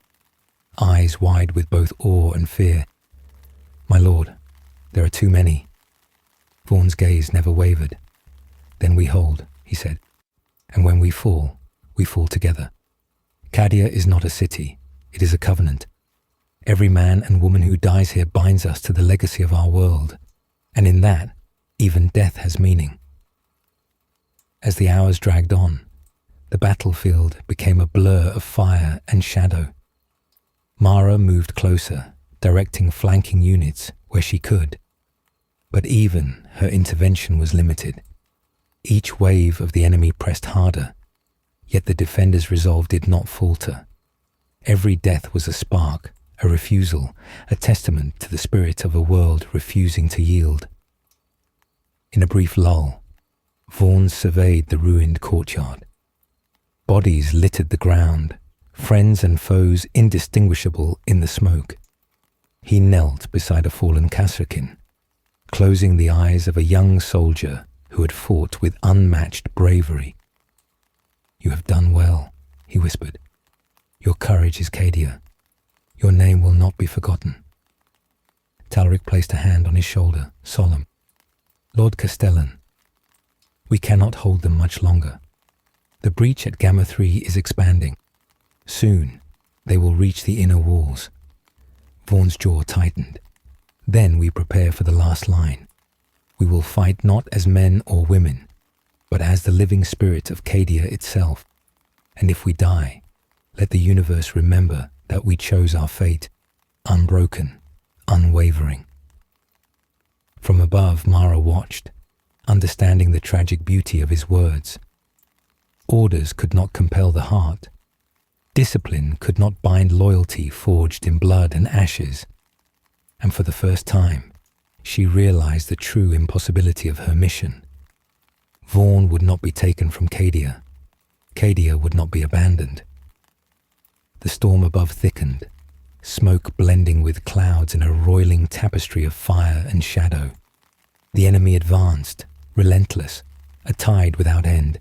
eyes wide with both awe and fear. "My lord, there are too many." Vaughn's gaze never wavered. "Then we hold," he said, "and when we fall together. Cadia is not a city, it is a covenant. Every man and woman who dies here binds us to the legacy of our world, and in that, even death has meaning." As the hours dragged on, the battlefield became a blur of fire and shadow. Mara moved closer, directing flanking units where she could. But even her intervention was limited. Each wave of the enemy pressed harder, yet the defenders' resolve did not falter. Every death was a spark, a refusal, a testament to the spirit of a world refusing to yield. In a brief lull, Vaughn surveyed the ruined courtyard. Bodies littered the ground, friends and foes indistinguishable in the smoke. He knelt beside a fallen Kasrkin, closing the eyes of a young soldier who had fought with unmatched bravery. "You have done well," he whispered. "Your courage is Cadia. Your name will not be forgotten." Talric placed a hand on his shoulder, solemn. "Lord Castellan, we cannot hold them much longer. The breach at Gamma 3 is expanding. Soon, they will reach the inner walls." Vaughn's jaw tightened. "Then we prepare for the last line. We will fight not as men or women, but as the living spirit of Cadia itself. And if we die, let the universe remember that we chose our fate, unbroken, unwavering." From above, Mara watched, understanding the tragic beauty of his words. Orders could not compel the heart. Discipline could not bind loyalty forged in blood and ashes. And for the first time, she realized the true impossibility of her mission. Vaughn would not be taken from Cadia. Cadia would not be abandoned. The storm above thickened, smoke blending with clouds in a roiling tapestry of fire and shadow. The enemy advanced, relentless, a tide without end.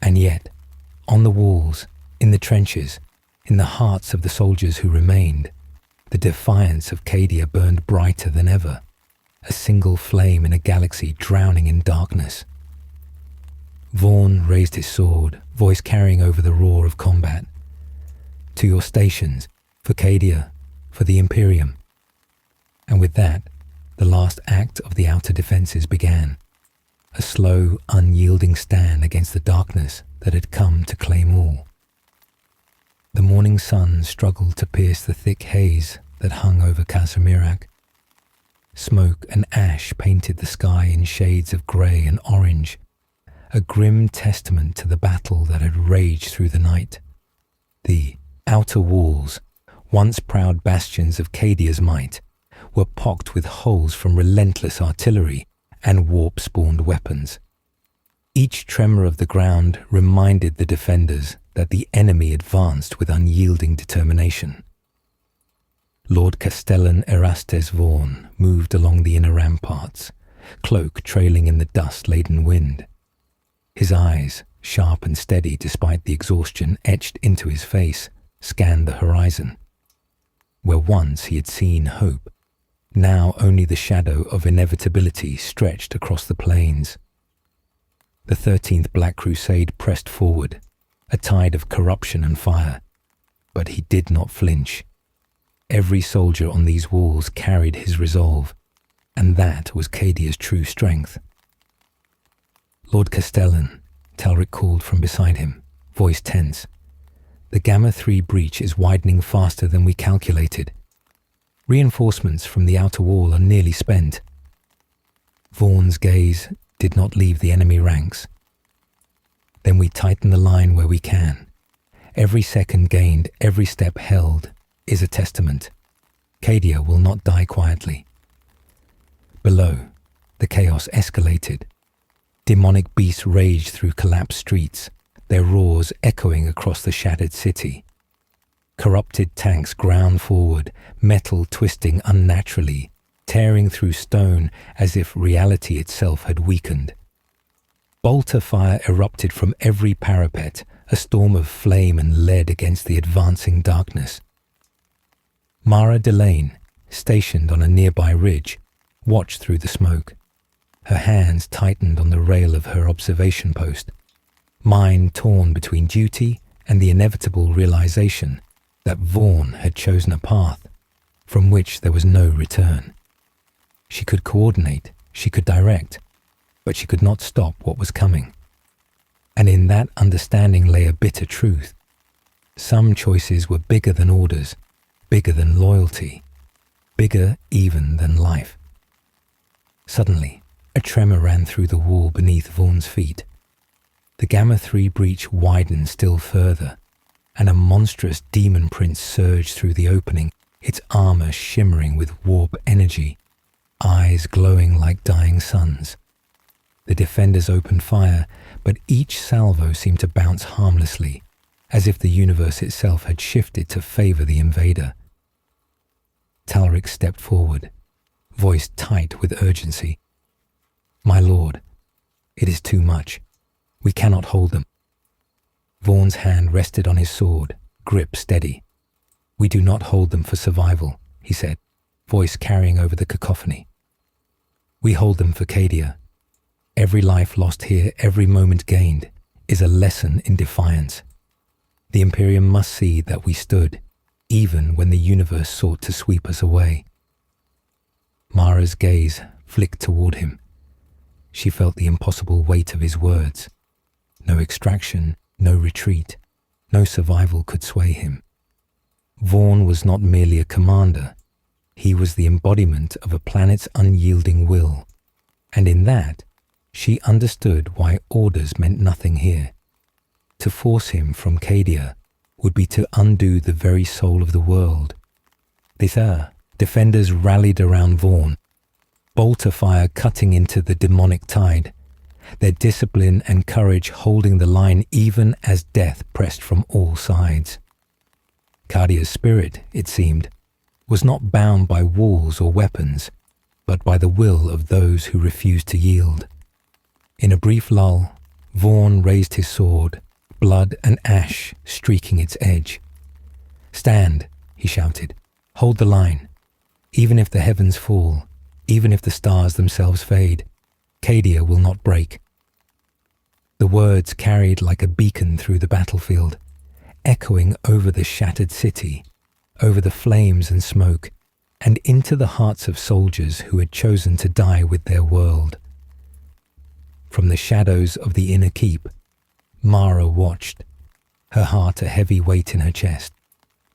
And yet, on the walls, in the trenches, in the hearts of the soldiers who remained, the defiance of Cadia burned brighter than ever, a single flame in a galaxy drowning in darkness. Vaughn raised his sword, voice carrying over the roar of combat. "To your stations, for Cadia, for the Imperium." And with that, the last act of the outer defenses began, a slow, unyielding stand against the darkness that had come to claim all. The morning sun struggled to pierce the thick haze that hung over Casimirak. Smoke and ash painted the sky in shades of grey and orange, a grim testament to the battle that had raged through the night. The outer walls, once proud bastions of Cadia's might, were pocked with holes from relentless artillery and warp-spawned weapons. Each tremor of the ground reminded the defenders that the enemy advanced with unyielding determination. Lord Castellan Erastes Vaughn moved along the inner ramparts, cloak trailing in the dust-laden wind. His eyes, sharp and steady despite the exhaustion etched into his face, scanned the horizon. Where once he had seen hope, now only the shadow of inevitability stretched across the plains. The 13th Black Crusade pressed forward, a tide of corruption and fire, but he did not flinch. Every soldier on these walls carried his resolve, and that was Cadia's true strength. "Lord Castellan," Talric called from beside him, voice tense. "The Gamma-3 breach is widening faster than we calculated. Reinforcements from the outer wall are nearly spent." Vaughn's gaze did not leave the enemy ranks. "Then we tighten the line where we can. Every second gained, every step held, is a testament. Cadia will not die quietly." Below, the chaos escalated. Demonic beasts raged through collapsed streets, their roars echoing across the shattered city. Corrupted tanks ground forward, metal twisting unnaturally, tearing through stone as if reality itself had weakened. Bolter fire erupted from every parapet, a storm of flame and lead against the advancing darkness. Mara Delane, stationed on a nearby ridge, watched through the smoke. Her hands tightened on the rail of her observation post, mind torn between duty and the inevitable realization that Vaughn had chosen a path from which there was no return. She could coordinate, she could direct, but she could not stop what was coming. And in that understanding lay a bitter truth. Some choices were bigger than orders, bigger than loyalty, bigger even than life. Suddenly, a tremor ran through the wall beneath Vaughn's feet. The Gamma-3 breach widened still further, and a monstrous demon prince surged through the opening, its armor shimmering with warp energy, eyes glowing like dying suns. The defenders opened fire, but each salvo seemed to bounce harmlessly, as if the universe itself had shifted to favor the invader. Talric stepped forward, voice tight with urgency. "My lord, it is too much. We cannot hold them." Vaughn's hand rested on his sword, grip steady. "We do not hold them for survival," he said, voice carrying over the cacophony. "We hold them for Cadia. Every life lost here, every moment gained, is a lesson in defiance. The Imperium must see that we stood, even when the universe sought to sweep us away." Mara's gaze flicked toward him. She felt the impossible weight of his words. No extraction, no retreat, no survival could sway him. Vaughn was not merely a commander. He was the embodiment of a planet's unyielding will, and in that, she understood why orders meant nothing here. To force him from Cadia would be to undo the very soul of the world. Defenders rallied around Vaughn, bolter fire cutting into the demonic tide, their discipline and courage holding the line even as death pressed from all sides. Cadia's spirit, it seemed, was not bound by walls or weapons, but by the will of those who refused to yield. In a brief lull, Vaughn raised his sword, blood and ash streaking its edge. "Stand," he shouted. "Hold the line. Even if the heavens fall, even if the stars themselves fade, Cadia will not break." The words carried like a beacon through the battlefield, echoing over the shattered city, over the flames and smoke, and into the hearts of soldiers who had chosen to die with their world. From the shadows of the inner keep, Mara watched, her heart a heavy weight in her chest.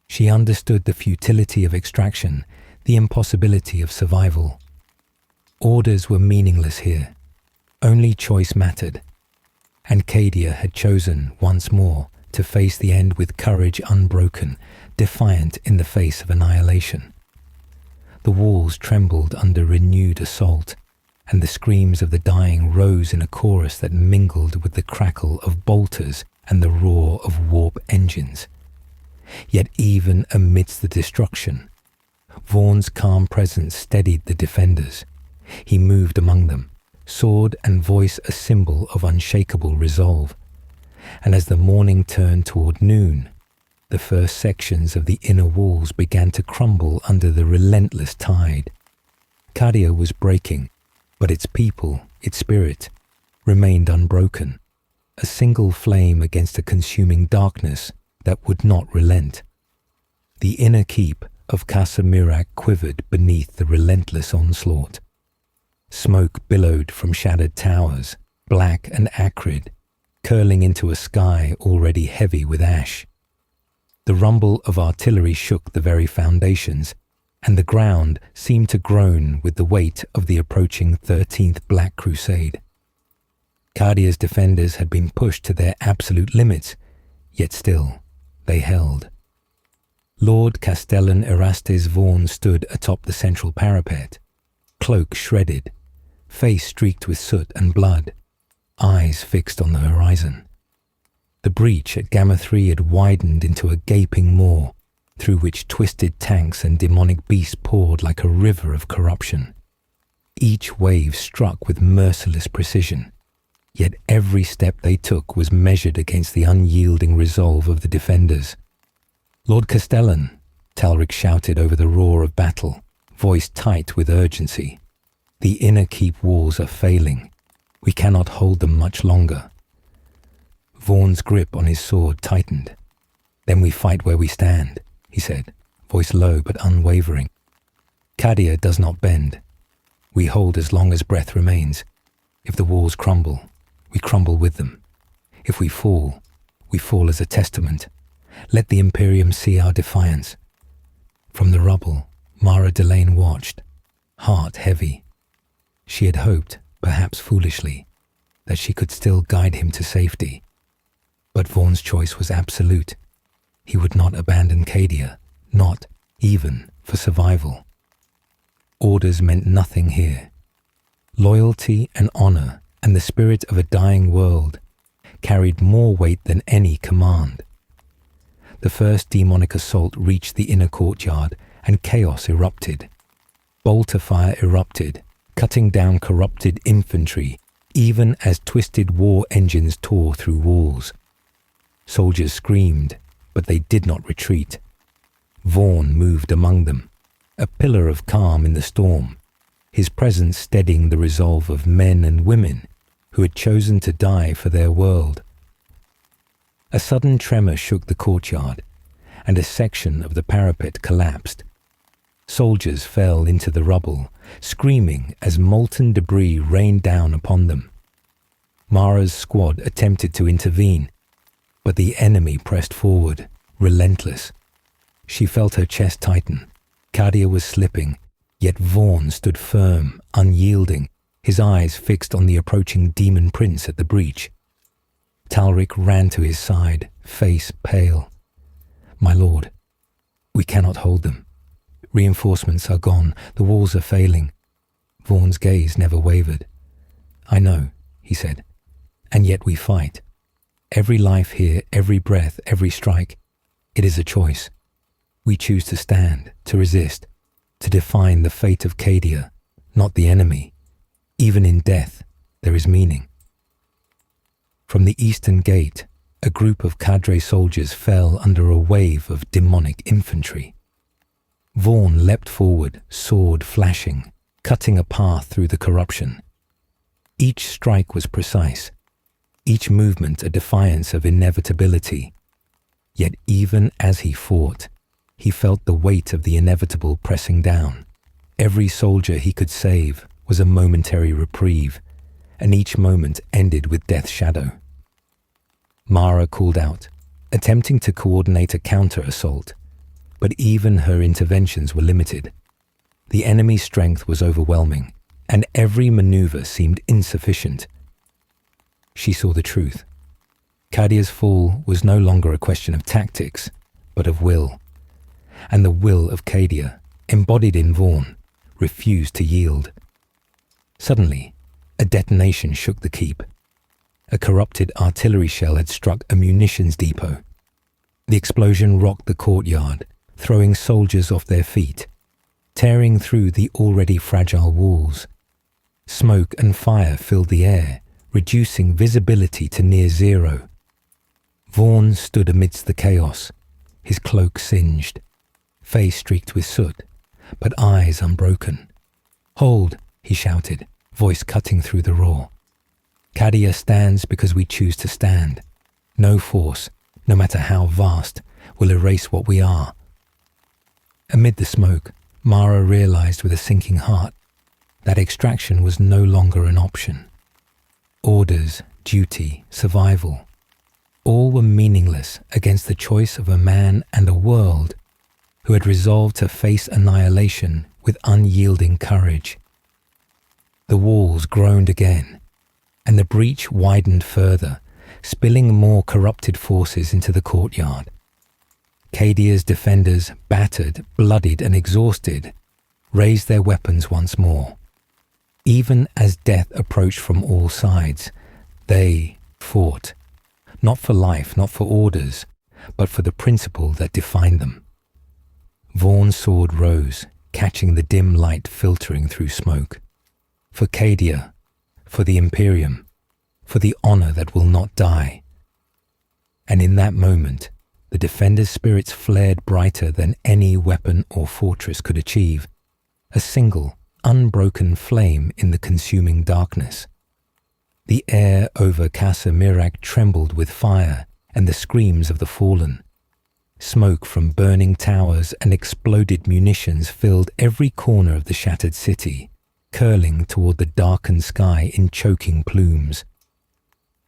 She understood the futility of extraction, the impossibility of survival. Orders were meaningless here. Only choice mattered. And Cadia had chosen, once more, to face the end with courage unbroken, defiant in the face of annihilation. The walls trembled under renewed assault, and the screams of the dying rose in a chorus that mingled with the crackle of bolters and the roar of warp engines. Yet even amidst the destruction, Vaughn's calm presence steadied the defenders. He moved among them, sword and voice a symbol of unshakable resolve. and as the morning turned toward noon, the first sections of the inner walls began to crumble under the relentless tide. Cadia was breaking, but its people, its spirit, remained unbroken, a single flame against a consuming darkness that would not relent. The inner keep of Casa Mirak quivered beneath the relentless onslaught. Smoke billowed from shattered towers, black and acrid, curling into a sky already heavy with ash. The rumble of artillery shook the very foundations, and the ground seemed to groan with the weight of the approaching 13th Black Crusade. Cadia's defenders had been pushed to their absolute limits, yet still they held. Lord Castellan Erastes Vaughan stood atop the central parapet, cloak shredded, face streaked with soot and blood, eyes fixed on the horizon. The breach at Gamma 3 had widened into a gaping maw, through which twisted tanks and demonic beasts poured like a river of corruption. Each wave struck with merciless precision, yet every step they took was measured against the unyielding resolve of the defenders. "Lord Castellan," Talric shouted over the roar of battle, voice tight with urgency. "The inner keep walls are failing. We cannot hold them much longer." Vaughan's grip on his sword tightened. "Then we fight where we stand," he said, voice low but unwavering. "Cadia does not bend. We hold as long as breath remains. If the walls crumble, we crumble with them. If we fall as a testament. Let the Imperium see our defiance." From the rubble, Mara Delane watched, heart heavy. She had hoped, perhaps foolishly, that she could still guide him to safety. But Vaughan's choice was absolute. He would not abandon Cadia, not even for survival. Orders meant nothing here. Loyalty and honor and the spirit of a dying world carried more weight than any command. The first demonic assault reached the inner courtyard, and chaos erupted. Bolter fire erupted, cutting down corrupted infantry, even as twisted war engines tore through walls. Soldiers screamed, but they did not retreat. Vaughan moved among them, a pillar of calm in the storm, his presence steadying the resolve of men and women who had chosen to die for their world. A sudden tremor shook the courtyard, and a section of the parapet collapsed. Soldiers fell into the rubble, screaming as molten debris rained down upon them. Mara's squad attempted to intervene, but the enemy pressed forward, relentless. She felt her chest tighten. Cadia was slipping, yet Vaughan stood firm, unyielding, his eyes fixed on the approaching demon prince at the breach. Talric ran to his side, face pale. "My lord, we cannot hold them. Reinforcements are gone. The walls are failing." Vaughan's gaze never wavered. "I know," he said, "and yet we fight. Every life here, every breath, every strike, it is a choice. We choose to stand, to resist, to define the fate of Cadia, not the enemy. Even in death, there is meaning." From the eastern gate, a group of cadre soldiers fell under a wave of demonic infantry. Vaughan leapt forward, sword flashing, cutting a path through the corruption. Each strike was precise, each movement a defiance of inevitability. Yet even as he fought, he felt the weight of the inevitable pressing down. Every soldier he could save was a momentary reprieve, and each moment ended with death's shadow. Mara called out, attempting to coordinate a counter-assault, but even her interventions were limited. The enemy's strength was overwhelming, and every maneuver seemed insufficient. She saw the truth. Cadia's fall was no longer a question of tactics, but of will. And the will of Cadia, embodied in Vaughan, refused to yield. Suddenly, a detonation shook the keep. A corrupted artillery shell had struck a munitions depot. The explosion rocked the courtyard, throwing soldiers off their feet, tearing through the already fragile walls. Smoke and fire filled the air, reducing visibility to near zero. Vaughan stood amidst the chaos, his cloak singed, face streaked with soot, but eyes unbroken. "Hold," he shouted, voice cutting through the roar. "Cadia stands because we choose to stand. No force, no matter how vast, will erase what we are." Amid the smoke, Mara realized with a sinking heart that extraction was no longer an option. Orders, duty, survival, all were meaningless against the choice of a man and a world who had resolved to face annihilation with unyielding courage. The walls groaned again, and the breach widened further, spilling more corrupted forces into the courtyard. Cadia's defenders, battered, bloodied and exhausted, raised their weapons once more. Even as death approached from all sides, they fought, not for life, not for orders, but for the principle that defined them. Vaughan's sword rose, catching the dim light filtering through smoke. For Cadia, for the Imperium, for the honor that will not die. And in that moment, the defenders' spirits flared brighter than any weapon or fortress could achieve, a single, unbroken flame in the consuming darkness. The air over Casa Mirak trembled with fire and the screams of the fallen. Smoke from burning towers and exploded munitions filled every corner of the shattered city, curling toward the darkened sky in choking plumes.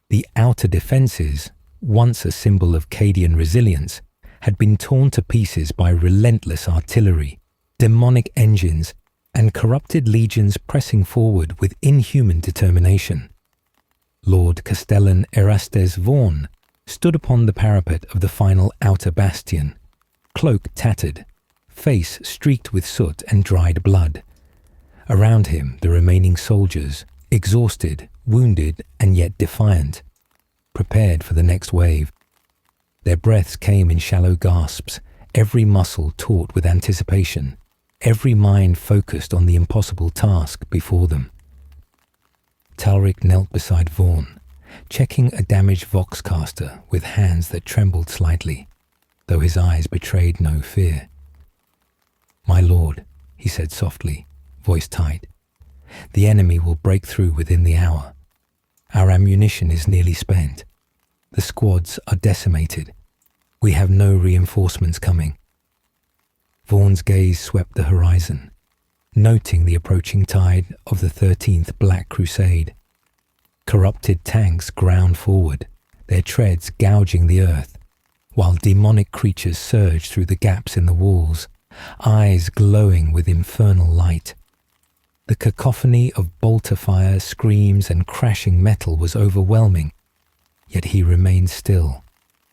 The outer defenses, once a symbol of Cadian resilience, had been torn to pieces by relentless artillery, demonic engines, and corrupted legions pressing forward with inhuman determination. Lord Castellan Erastes Vaughan stood upon the parapet of the final outer bastion, cloak tattered, face streaked with soot and dried blood. Around him, the remaining soldiers, exhausted, wounded, and yet defiant, prepared for the next wave. Their breaths came in shallow gasps, every muscle taut with anticipation, every mind focused on the impossible task before them. Talric knelt beside Vaughan, checking a damaged voxcaster with hands that trembled slightly, though his eyes betrayed no fear. "My lord," he said softly, voice tight, "the enemy will break through within the hour. Our ammunition is nearly spent. The squads are decimated. We have no reinforcements coming." Vaughan's gaze swept the horizon, noting the approaching tide of the 13th Black Crusade. Corrupted tanks ground forward, their treads gouging the earth, while demonic creatures surged through the gaps in the walls, eyes glowing with infernal light. The cacophony of bolter fire, screams, and crashing metal was overwhelming, yet he remained still,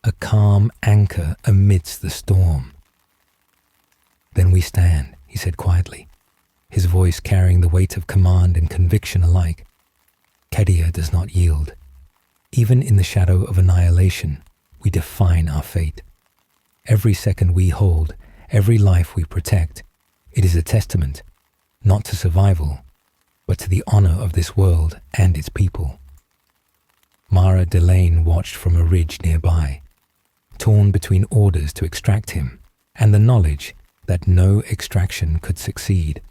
a calm anchor amidst the storm. "Then we stand," he said quietly, his voice carrying the weight of command and conviction alike. "Cadia does not yield. Even in the shadow of annihilation, we define our fate. Every second we hold, every life we protect, it is a testament, not to survival, but to the honor of this world and its people." Mara Delane watched from a ridge nearby, torn between orders to extract him and the knowledge that no extraction could succeed.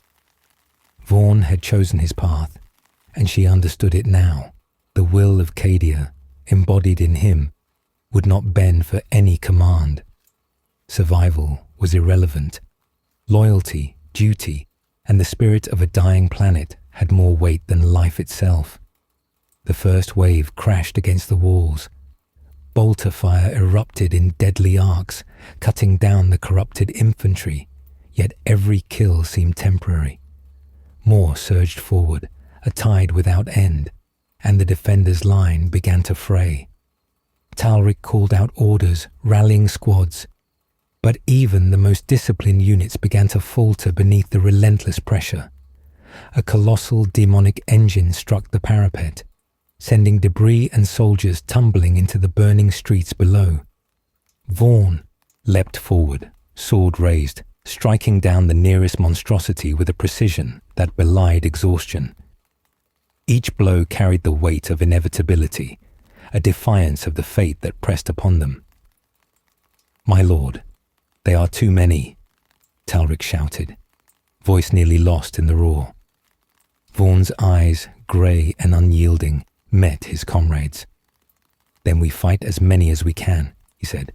Vaughan had chosen his path, and she understood it now. The will of Cadia, embodied in him, would not bend for any command. Survival was irrelevant. Loyalty, duty, and the spirit of a dying planet had more weight than life itself. The first wave crashed against the walls. Bolter fire erupted in deadly arcs, cutting down the corrupted infantry, yet every kill seemed temporary. More surged forward, a tide without end, and the defenders' line began to fray. Talric called out orders, rallying squads, but even the most disciplined units began to falter beneath the relentless pressure. A colossal demonic engine struck the parapet, sending debris and soldiers tumbling into the burning streets below. Vaughan leapt forward, sword raised, striking down the nearest monstrosity with a precision that belied exhaustion. Each blow carried the weight of inevitability, a defiance of the fate that pressed upon them. "My lord, they are too many," Talric shouted, voice nearly lost in the roar. Vaughn's eyes, grey and unyielding, met his comrades. "Then we fight as many as we can," he said.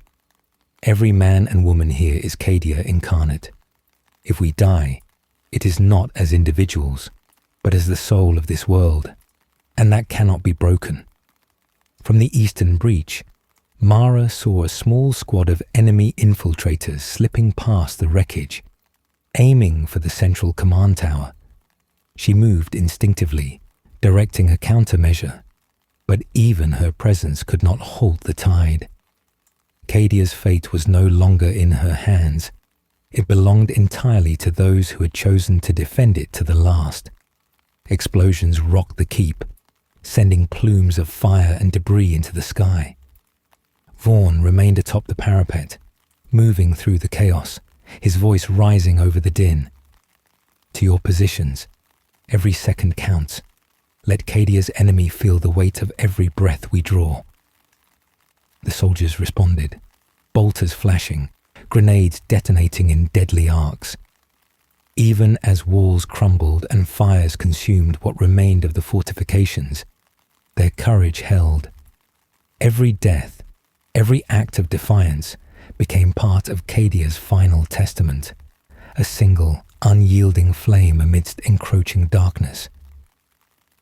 "Every man and woman here is Cadia incarnate. If we die, it is not as individuals, but as the soul of this world, and that cannot be broken." From the eastern breach, Mara saw a small squad of enemy infiltrators slipping past the wreckage, aiming for the central command tower. She moved instinctively, directing a countermeasure, but even her presence could not halt the tide. Cadia's fate was no longer in her hands. It belonged entirely to those who had chosen to defend it to the last. Explosions rocked the keep, sending plumes of fire and debris into the sky. Vaughn remained atop the parapet, moving through the chaos, his voice rising over the din. "To your positions. Every second counts. Let Cadia's enemy feel the weight of every breath we draw." The soldiers responded, bolters flashing, grenades detonating in deadly arcs. Even as walls crumbled and fires consumed what remained of the fortifications, their courage held. Every death, every act of defiance became part of Cadia's final testament, a single, unyielding flame amidst encroaching darkness.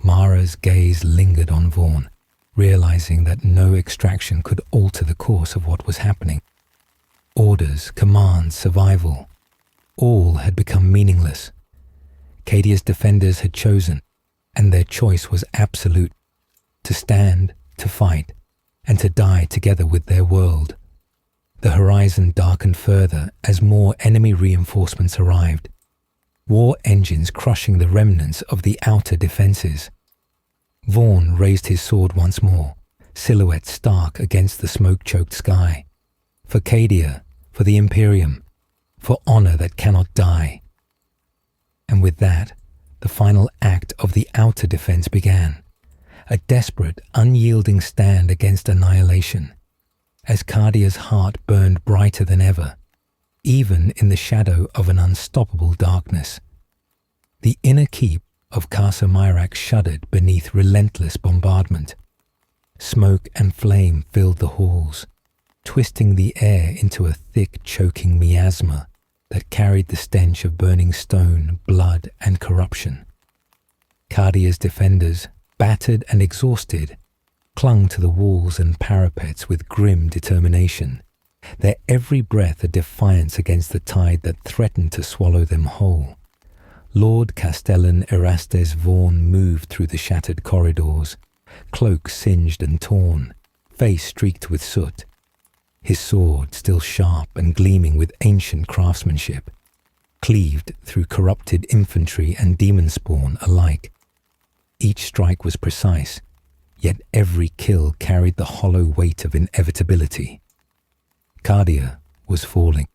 Mara's gaze lingered on Vaughn, realizing that no extraction could alter the course of what was happening. Orders, commands, survival, all had become meaningless. Cadia's defenders had chosen, and their choice was absolute: to stand, to fight, and to die together with their world. The horizon darkened further as more enemy reinforcements arrived, war engines crushing the remnants of the outer defenses. Vaughn raised his sword once more, silhouette stark against the smoke-choked sky. For Cadia, for the Imperium, for honor that cannot die. And with that, the final act of the outer defense began, a desperate, unyielding stand against annihilation, as Cadia's heart burned brighter than ever, even in the shadow of an unstoppable darkness. The inner keep of Casa Myrak shuddered beneath relentless bombardment. Smoke and flame filled the halls, twisting the air into a thick, choking miasma that carried the stench of burning stone, blood, and corruption. Cadia's defenders, battered and exhausted, clung to the walls and parapets with grim determination, their every breath a defiance against the tide that threatened to swallow them whole. Lord Castellan Erastes Vaughn moved through the shattered corridors, cloak singed and torn, face streaked with soot, his sword still sharp and gleaming with ancient craftsmanship, cleaved through corrupted infantry and demon spawn alike. Each strike was precise, yet every kill carried the hollow weight of inevitability. Cadia was falling,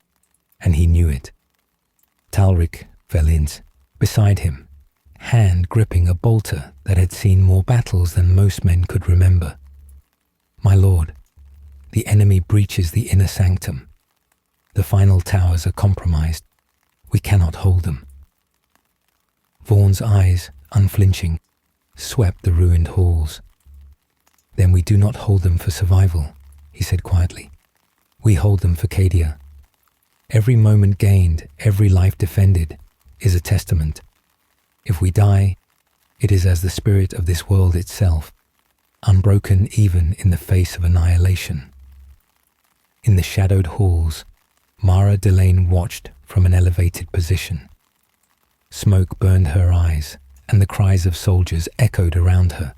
and he knew it. Talric fell in beside him, hand gripping a bolter that had seen more battles than most men could remember. "My lord, the enemy breaches the inner sanctum. The final towers are compromised. We cannot hold them." Vaughn's eyes, unflinching, swept the ruined halls. "Then we do not hold them for survival," he said quietly. "We hold them for Cadia. Every moment gained, every life defended, is a testament. If we die, it is as the spirit of this world itself, unbroken even in the face of annihilation." In the shadowed halls, Mara Delane watched from an elevated position. Smoke burned her eyes, and the cries of soldiers echoed around her.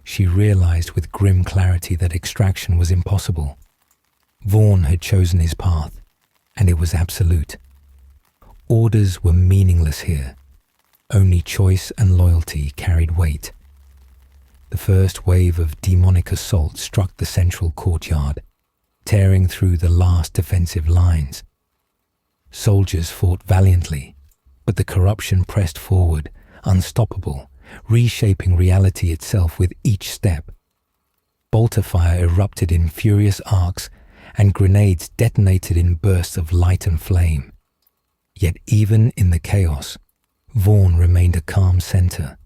She realized with grim clarity that extraction was impossible. Vaughn had chosen his path, and it was absolute. Orders were meaningless here. Only choice and loyalty carried weight. The first wave of demonic assault struck the central courtyard, tearing through the last defensive lines. Soldiers fought valiantly, but the corruption pressed forward, unstoppable, reshaping reality itself with each step. bolter fire erupted in furious arcs, and grenades detonated in bursts of light and flame. Yet even in the chaos, Vaughn remained a calm center,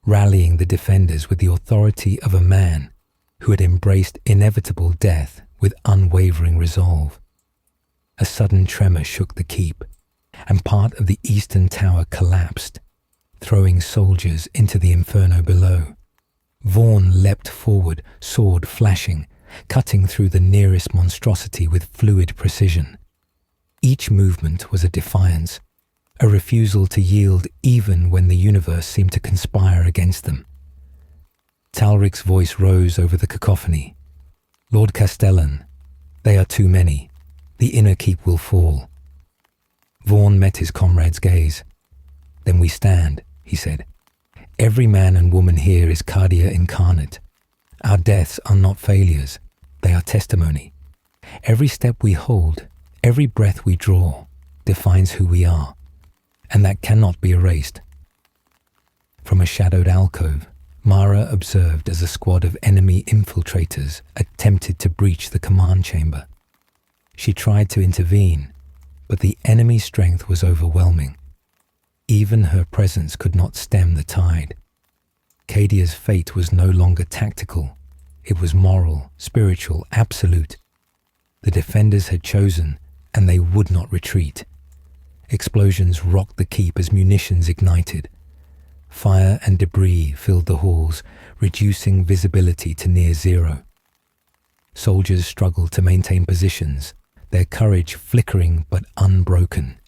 rallying the defenders with the authority of a man who had embraced inevitable death with unwavering resolve. A sudden tremor shook the keep, and part of the eastern tower collapsed, throwing soldiers into the inferno below. Vaughn leapt forward, sword flashing, cutting through the nearest monstrosity with fluid precision. Each movement was a defiance, a refusal to yield even when the universe seemed to conspire against them. Talric's voice rose over the cacophony. "Lord Castellan, they are too many. The inner keep will fall." Vaughn met his comrade's gaze. "Then we stand," he said. "Every man and woman here is Cadia incarnate. Our deaths are not failures, they are testimony. Every step we hold, every breath we draw, defines who we are, and that cannot be erased." From a shadowed alcove, Mara observed as a squad of enemy infiltrators attempted to breach the command chamber. She tried to intervene, but the enemy strength was overwhelming. Even her presence could not stem the tide. Cadia's fate was no longer tactical. It was moral, spiritual, absolute. The defenders had chosen, and they would not retreat. Explosions rocked the keep as munitions ignited. Fire and debris filled the halls, reducing visibility to near zero. Soldiers struggled to maintain positions, their courage flickering but unbroken.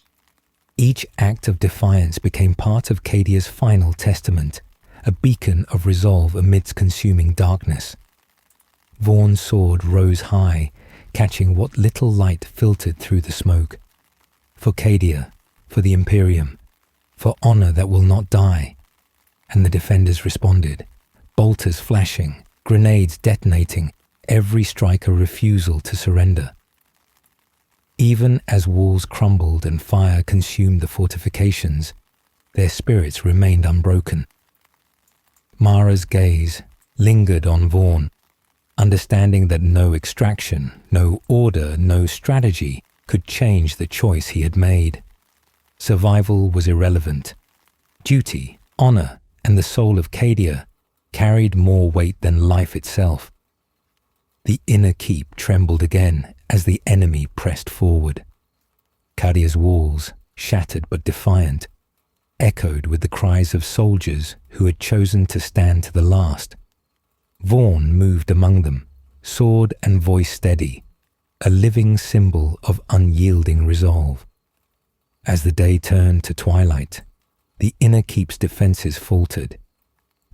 Each act of defiance became part of Cadia's final testament, a beacon of resolve amidst consuming darkness. Vaughn's sword rose high, catching what little light filtered through the smoke. For Cadia, for the Imperium, for honor that will not die. And the defenders responded, bolters flashing, grenades detonating, every strike a refusal to surrender. Even as walls crumbled and fire consumed the fortifications, their spirits remained unbroken. Mara's gaze lingered on Vaughn, understanding that no extraction, no order, no strategy could change the choice he had made. Survival was irrelevant. Duty, honor, and the soul of Cadia carried more weight than life itself. The inner keep trembled again as the enemy pressed forward. Cadia's walls, shattered but defiant, echoed with the cries of soldiers who had chosen to stand to the last. Vaughn moved among them, sword and voice steady, a living symbol of unyielding resolve. As the day turned to twilight, the inner keep's defenses faltered,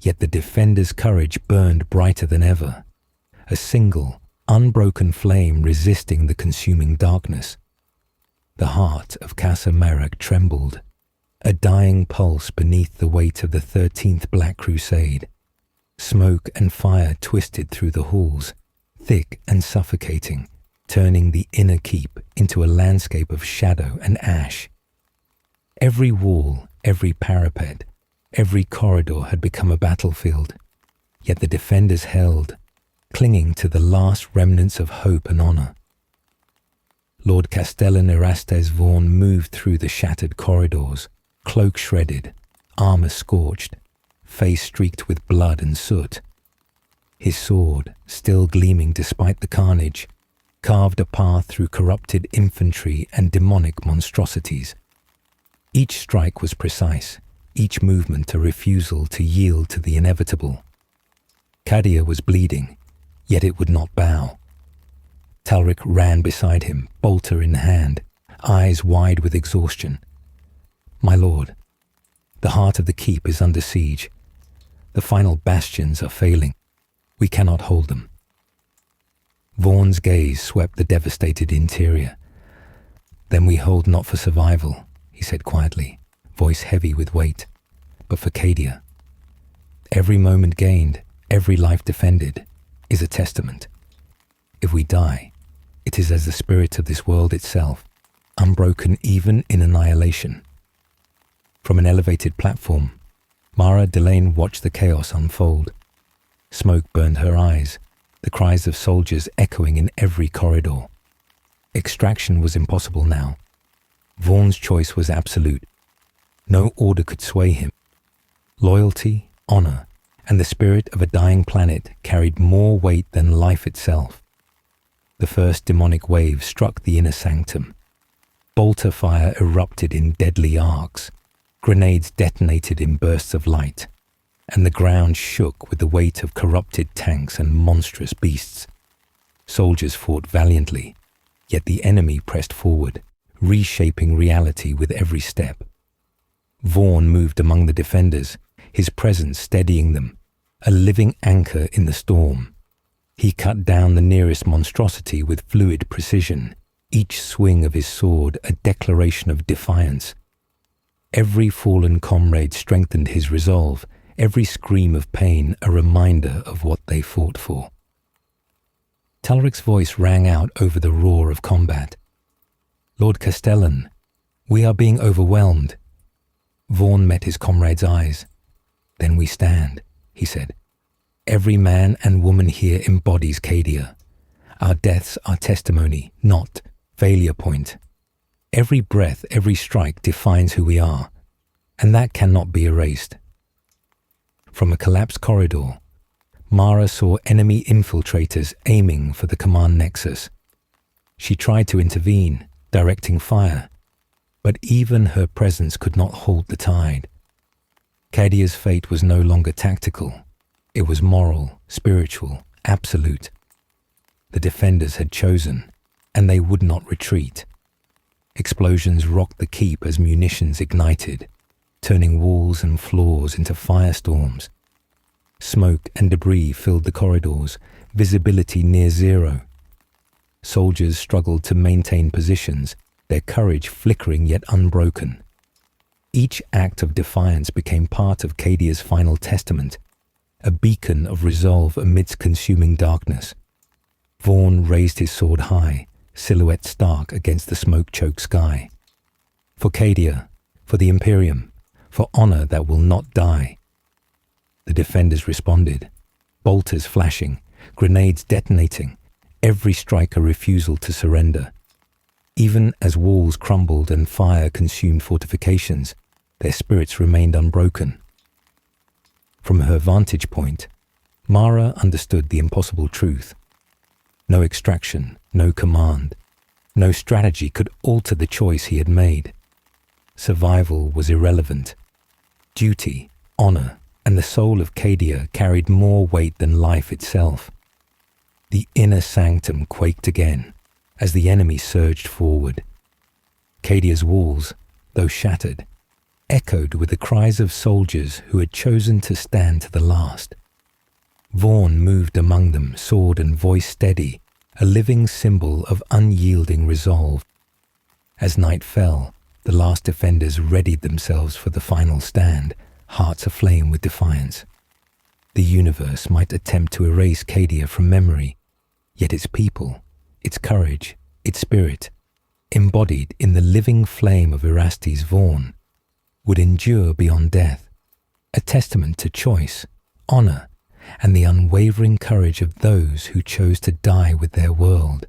yet the defenders' courage burned brighter than ever, a single, unbroken flame resisting the consuming darkness. The heart of Casa Marag trembled, a dying pulse beneath the weight of the 13th Black Crusade. Smoke and fire twisted through the halls, thick and suffocating, turning the inner keep into a landscape of shadow and ash. Every wall, every parapet, every corridor had become a battlefield, yet the defenders held, clinging to the last remnants of hope and honor. Lord Castellan Erastes Vaughn moved through the shattered corridors, cloak shredded, armor scorched, face streaked with blood and soot. His sword, still gleaming despite the carnage, carved a path through corrupted infantry and demonic monstrosities. Each strike was precise, each movement a refusal to yield to the inevitable. Cadia was bleeding, yet it would not bow. Talric ran beside him, bolter in hand, eyes wide with exhaustion. "My lord, the heart of the keep is under siege. The final bastions are failing. We cannot hold them." Vaughn's gaze swept the devastated interior. "Then we hold not for survival," he said quietly, voice heavy with weight, "but for Cadia. Every moment gained, every life defended, is a testament. If we die, it is as the spirit of this world itself, unbroken even in annihilation." From an elevated platform, Mara Delane watched the chaos unfold. Smoke burned her eyes, the cries of soldiers echoing in every corridor. Extraction was impossible now. Vaughn's choice was absolute. No order could sway him. Loyalty, honor, and the spirit of a dying planet carried more weight than life itself. The first demonic wave struck the inner sanctum. Bolter fire erupted in deadly arcs. Grenades detonated in bursts of light, and the ground shook with the weight of corrupted tanks and monstrous beasts. Soldiers fought valiantly, yet the enemy pressed forward, reshaping reality with every step. Vaughn moved among the defenders, his presence steadying them, a living anchor in the storm. He cut down the nearest monstrosity with fluid precision, each swing of his sword a declaration of defiance. Every fallen comrade strengthened his resolve, every scream of pain a reminder of what they fought for. Talric's voice rang out over the roar of combat. "Lord Castellan, we are being overwhelmed." Vaughn met his comrade's eyes. "Then we stand," he said. "Every man and woman here embodies Cadia. Our deaths are testimony, not failure point. Every breath, every strike defines who we are, and that cannot be erased." From a collapsed corridor, Mara saw enemy infiltrators aiming for the command nexus. She tried to intervene, directing fire, but even her presence could not halt the tide. Cadia's fate was no longer tactical. It was moral, spiritual, absolute. The defenders had chosen, and they would not retreat. Explosions rocked the keep as munitions ignited, turning walls and floors into firestorms. Smoke and debris filled the corridors, visibility near zero. Soldiers struggled to maintain positions, their courage flickering yet unbroken. Each act of defiance became part of Cadia's final testament, a beacon of resolve amidst consuming darkness. Vaughn raised his sword high, silhouette stark against the smoke-choked sky. "For Cadia, for the Imperium, for honor that will not die." The defenders responded, bolters flashing, grenades detonating, every strike a refusal to surrender. Even as walls crumbled and fire consumed fortifications, their spirits remained unbroken. From her vantage point, Mara understood the impossible truth. No extraction, no command, no strategy could alter the choice he had made. Survival was irrelevant. Duty, honor, and the soul of Cadia carried more weight than life itself. The inner sanctum quaked again as the enemy surged forward. Cadia's walls, though shattered, echoed with the cries of soldiers who had chosen to stand to the last. Vaughn moved among them, sword and voice steady, a living symbol of unyielding resolve. As night fell, the last defenders readied themselves for the final stand, hearts aflame with defiance. The universe might attempt to erase Cadia from memory, yet its people, its courage, its spirit, embodied in the living flame of Erastes Vaughn, would endure beyond death, a testament to choice, honor, and the unwavering courage of those who chose to die with their world.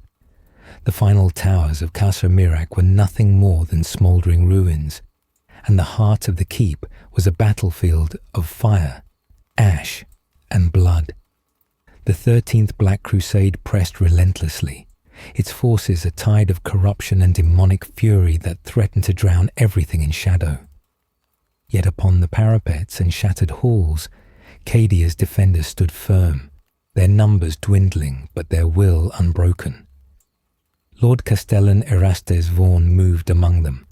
The final towers of Casa Mirac were nothing more than smouldering ruins, and the heart of the keep was a battlefield of fire, ash, and blood. The 13th Black Crusade pressed relentlessly, its forces a tide of corruption and demonic fury that threatened to drown everything in shadow. Yet upon the parapets and shattered halls, Cadia's defenders stood firm, their numbers dwindling but their will unbroken. Lord Castellan Erastes Vaughn moved among them,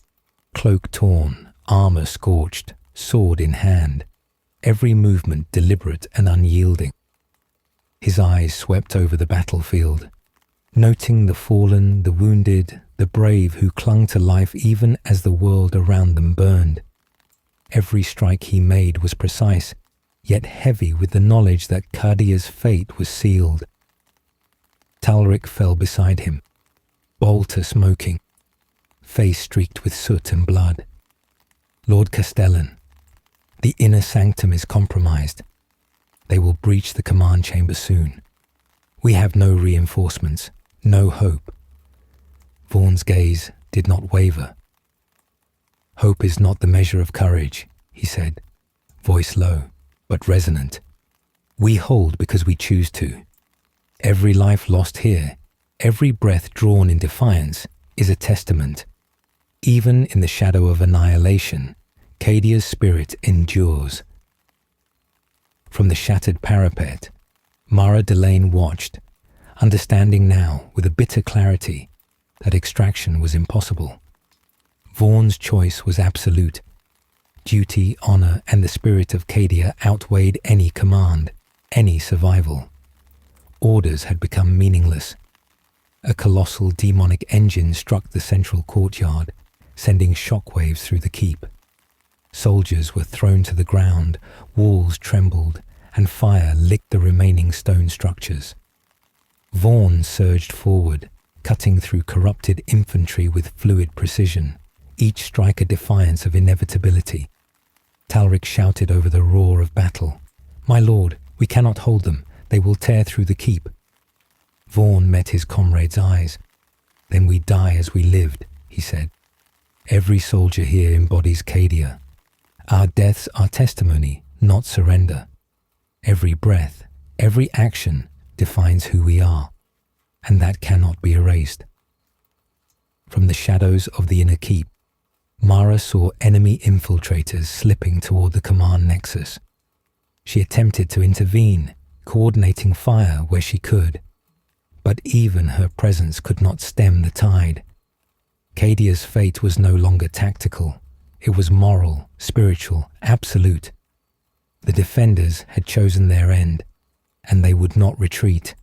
cloak torn, armor scorched, sword in hand, every movement deliberate and unyielding. His eyes swept over the battlefield, noting the fallen, the wounded, the brave who clung to life even as the world around them burned. Every strike he made was precise, yet heavy with the knowledge that Cadia's fate was sealed. Talric fell beside him, bolter smoking, face streaked with soot and blood. "Lord Castellan, the inner sanctum is compromised. They will breach the command chamber soon. We have no reinforcements, no hope. Vaughan's gaze did not waver. Hope is not the measure of courage, he said, voice low, but resonant. We hold because we choose to. Every life lost here, every breath drawn in defiance, is a testament. Even in the shadow of annihilation, Cadia's spirit endures. From the shattered parapet, Mara Delane watched, understanding now with a bitter clarity that extraction was impossible. Vaughan's choice was absolute. Duty, honor, and the spirit of Cadia outweighed any command, any survival. Orders had become meaningless. A colossal demonic engine struck the central courtyard, sending shockwaves through the keep. Soldiers were thrown to the ground, walls trembled, and fire licked the remaining stone structures. Vaughan surged forward, cutting through corrupted infantry with fluid precision, each strike a defiance of inevitability. Talric shouted over the roar of battle, "My lord, we cannot hold them. They will tear through the keep." Vaughan met his comrade's eyes. "Then we die as we lived," he said. "Every soldier here embodies Cadia. Our deaths are testimony, not surrender. Every breath, every action defines who we are, and that cannot be erased." From the shadows of the inner keep, Mara saw enemy infiltrators slipping toward the command nexus. She attempted to intervene, coordinating fire where she could. But even her presence could not stem the tide. Cadia's fate was no longer tactical. It was moral, spiritual, absolute. The defenders had chosen their end, and they would not retreat.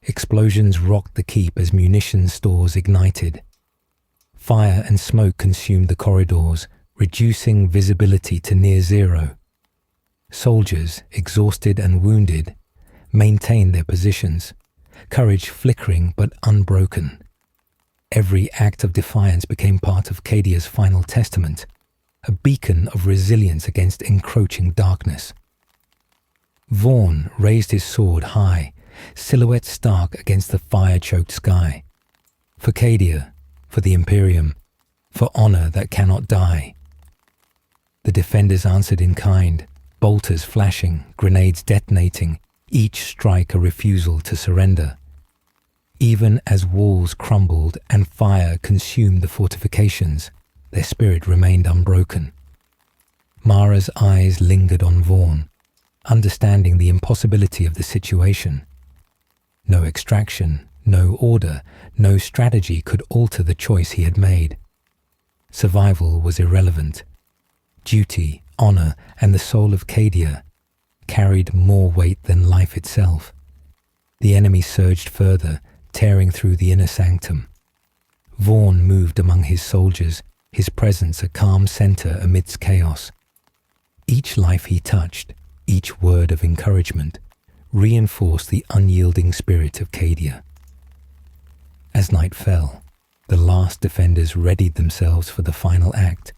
Explosions rocked the keep as munition stores ignited. Fire and smoke consumed the corridors, reducing visibility to near zero. Soldiers, exhausted and wounded, maintained their positions, courage flickering but unbroken. Every act of defiance became part of Cadia's final testament, a beacon of resilience against encroaching darkness. Vaughan raised his sword high, silhouette stark against the fire-choked sky. For Cadia, for the Imperium, for honor that cannot die. The defenders answered in kind, bolters flashing, grenades detonating, each strike a refusal to surrender. Even as walls crumbled and fire consumed the fortifications, their spirit remained unbroken. Mara's eyes lingered on Vaughan, understanding the impossibility of the situation. No extraction, no order, no strategy could alter the choice he had made. Survival was irrelevant. Duty, honor, and the soul of Cadia carried more weight than life itself. The enemy surged further, tearing through the inner sanctum. Vaughan moved among his soldiers, his presence a calm center amidst chaos. Each life he touched, each word of encouragement, reinforced the unyielding spirit of Cadia. As night fell, the last defenders readied themselves for the final act.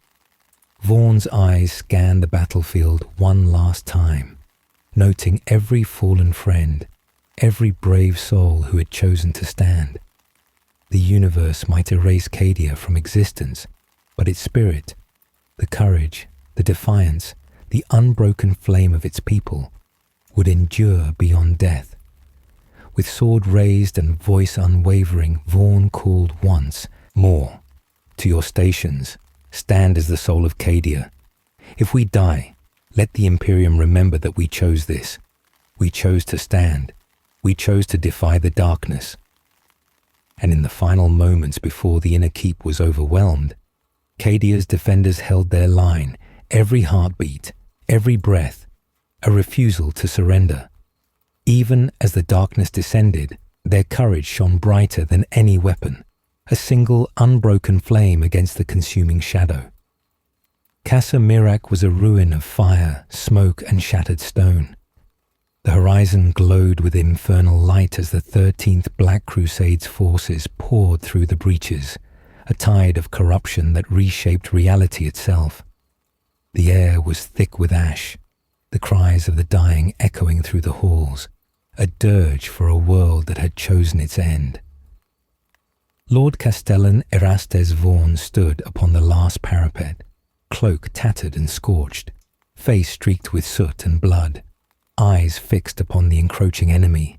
Vaughan's eyes scanned the battlefield one last time, noting every fallen friend, every brave soul who had chosen to stand. The universe might erase Cadia from existence, but its spirit, the courage, the defiance, the unbroken flame of its people, would endure beyond death. With sword raised and voice unwavering, Vaughan called once more, "To your stations, stand as the soul of Cadia. If we die, let the Imperium remember that we chose this. We chose to stand. We chose to defy the darkness." And in the final moments before the inner keep was overwhelmed, Cadia's defenders held their line, every heartbeat, every breath, a refusal to surrender. Even as the darkness descended, their courage shone brighter than any weapon, a single unbroken flame against the consuming shadow. Casa Mirak was a ruin of fire, smoke, and shattered stone. The horizon glowed with infernal light as the 13th Black Crusade's forces poured through the breaches, a tide of corruption that reshaped reality itself. The air was thick with ash, the cries of the dying echoing through the halls. a dirge for a world that had chosen its end. Lord Castellan Erastes Vaughan stood upon the last parapet, cloak tattered and scorched, face streaked with soot and blood, eyes fixed upon the encroaching enemy.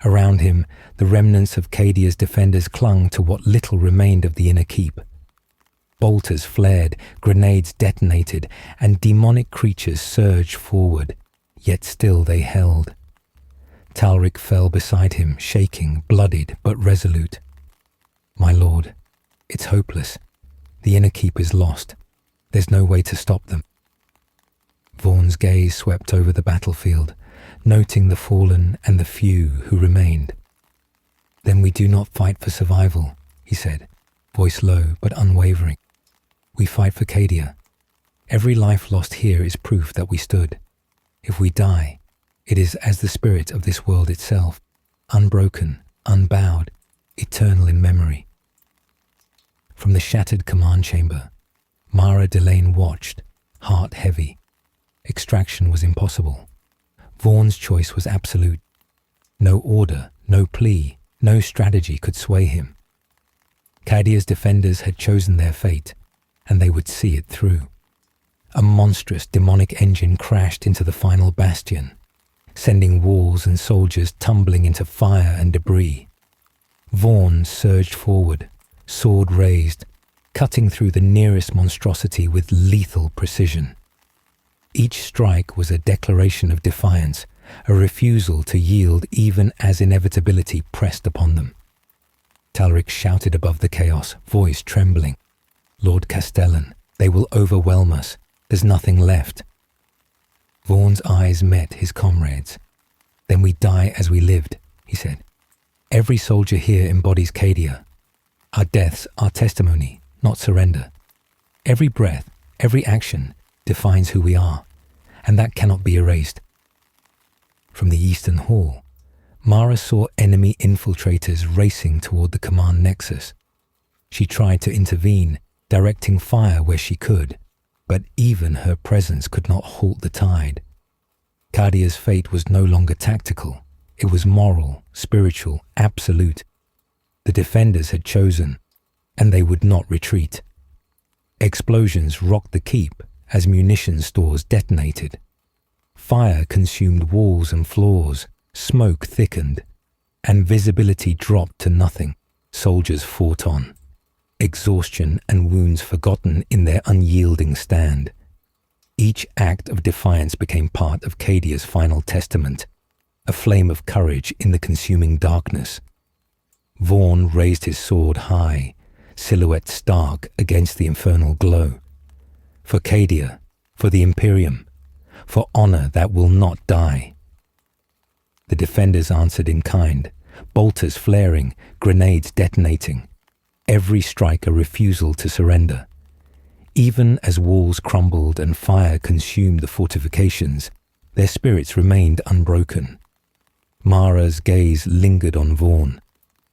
Around him, the remnants of Cadia's defenders clung to what little remained of the inner keep. Bolters flared, grenades detonated, and demonic creatures surged forward, yet still they held. Talric fell beside him, shaking, bloodied but resolute. "My lord, it's hopeless. The inner keep is lost. There's no way to stop them." Vaughan's gaze swept over the battlefield, noting the fallen and the few who remained. "Then we do not fight for survival," he said, voice low but unwavering. "We fight for Cadia. Every life lost here is proof that we stood. If we die, it is as the spirit of this world itself, unbroken, unbowed, eternal in memory." From the shattered command chamber, Mara Delane watched, heart heavy. Extraction was impossible. Vaughan's choice was absolute. No order, no plea, no strategy could sway him. Cadia's defenders had chosen their fate, and they would see it through. A monstrous demonic engine crashed into the final bastion, sending walls and soldiers tumbling into fire and debris. Vaughan surged forward, sword raised, cutting through the nearest monstrosity with lethal precision. Each strike was a declaration of defiance, a refusal to yield even as inevitability pressed upon them. Talric shouted above the chaos, voice trembling. "Lord Castellan, they will overwhelm us. There's nothing left." Vaughan's eyes met his comrades. "Then we die as we lived," he said. "Every soldier here embodies Cadia. Our deaths are testimony, not surrender. Every breath, every action defines who we are, and that cannot be erased." From the eastern hall, Mara saw enemy infiltrators racing toward the command nexus. She tried to intervene, directing fire where she could, but even her presence could not halt the tide. Cadia's fate was no longer tactical. It was moral, spiritual, absolute. The defenders had chosen, and they would not retreat. Explosions rocked the keep as munition stores detonated. Fire consumed walls and floors, smoke thickened, and visibility dropped to nothing. Soldiers fought on, exhaustion and wounds forgotten in their unyielding stand. Each act of defiance became part of Cadia's final testament, a flame of courage in the consuming darkness. Vaughan raised his sword high, silhouette stark against the infernal glow. For Cadia, for the Imperium, for honor that will not die. The defenders answered in kind, bolters flaring, grenades detonating. Every strike a refusal to surrender. Even as walls crumbled and fire consumed the fortifications, their spirits remained unbroken. Mara's gaze lingered on Vaughan,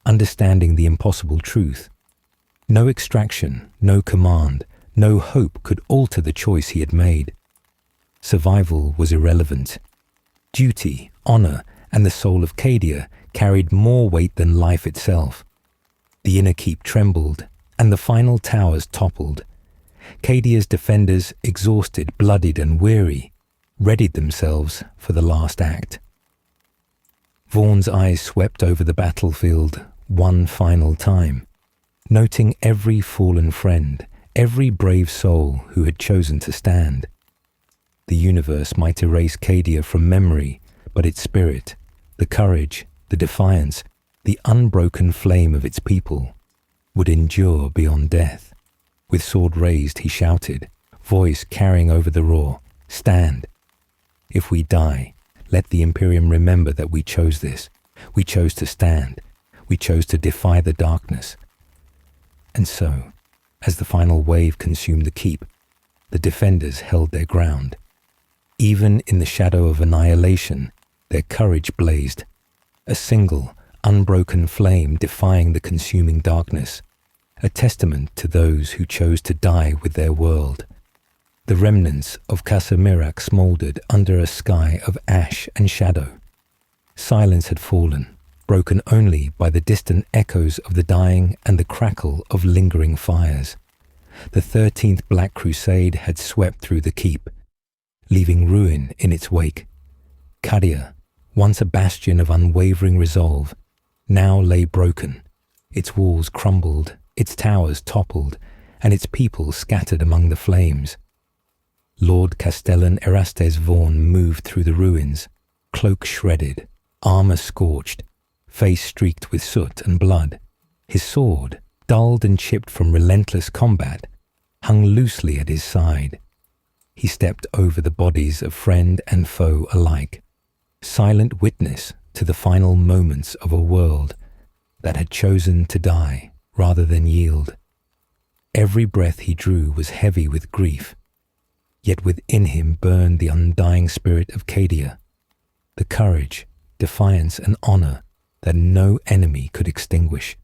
understanding the impossible truth. No extraction, no command, no hope could alter the choice he had made. Survival was irrelevant. Duty, honor, and the soul of Cadia carried more weight than life itself. The inner keep trembled, and the final towers toppled. Cadia's defenders, exhausted, bloodied, and weary, readied themselves for the last act. Vaughan's eyes swept over the battlefield one final time, noting every fallen friend, every brave soul who had chosen to stand. The universe might erase Cadia from memory, but its spirit, the courage, the defiance, the unbroken flame of its people, would endure beyond death. With sword raised, he shouted, voice carrying over the roar, "Stand! If we die, let the Imperium remember that we chose this. We chose to stand. We chose to defy the darkness." And so, as the final wave consumed the keep, the defenders held their ground. Even in the shadow of annihilation, their courage blazed, a single, unbroken flame defying the consuming darkness, a testament to those who chose to die with their world. The remnants of Casa Mirac smouldered under a sky of ash and shadow. Silence had fallen, broken only by the distant echoes of the dying and the crackle of lingering fires. The 13th Black Crusade had swept through the keep, leaving ruin in its wake. Cadia, once a bastion of unwavering resolve, now lay broken, its walls crumbled, its towers toppled, and its people scattered among the flames. Lord Castellan Erastes Vaughan moved through the ruins, cloak shredded, armour scorched, face streaked with soot and blood. His sword, dulled and chipped from relentless combat, hung loosely at his side. He stepped over the bodies of friend and foe alike, silent witness to the final moments of a world that had chosen to die rather than yield. Every breath he drew was heavy with grief, yet within him burned the undying spirit of Cadia, the courage, defiance and honour that no enemy could extinguish.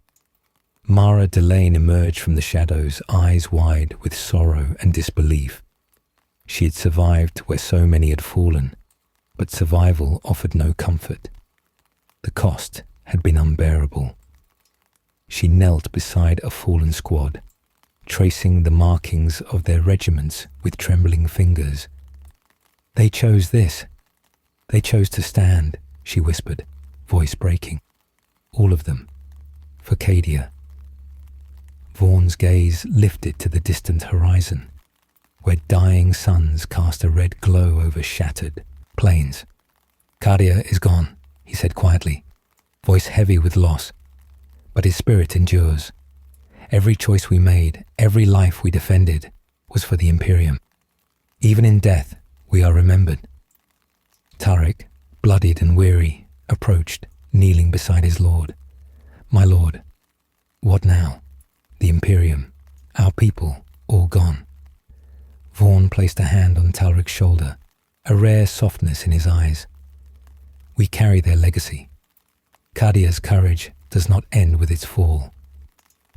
Mara Delane emerged from the shadows, eyes wide with sorrow and disbelief. She had survived where so many had fallen, but survival offered no comfort. The cost had been unbearable. She knelt beside a fallen squad, tracing the markings of their regiments with trembling fingers. "They chose this. They chose to stand," she whispered, voice breaking. "All of them. For Cadia." Vaughan's gaze lifted to the distant horizon, where dying suns cast a red glow over shattered plains. "Cadia is gone," he said quietly, voice heavy with loss. "But his spirit endures. Every choice we made, every life we defended, was for the Imperium. Even in death, we are remembered." Tarek, bloodied and weary, approached, kneeling beside his lord. "My lord, what now? The Imperium, our people, all gone." Vaughan placed a hand on Tarek's shoulder, a rare softness in his eyes. "We carry their legacy. Cadia's courage does not end with its fall.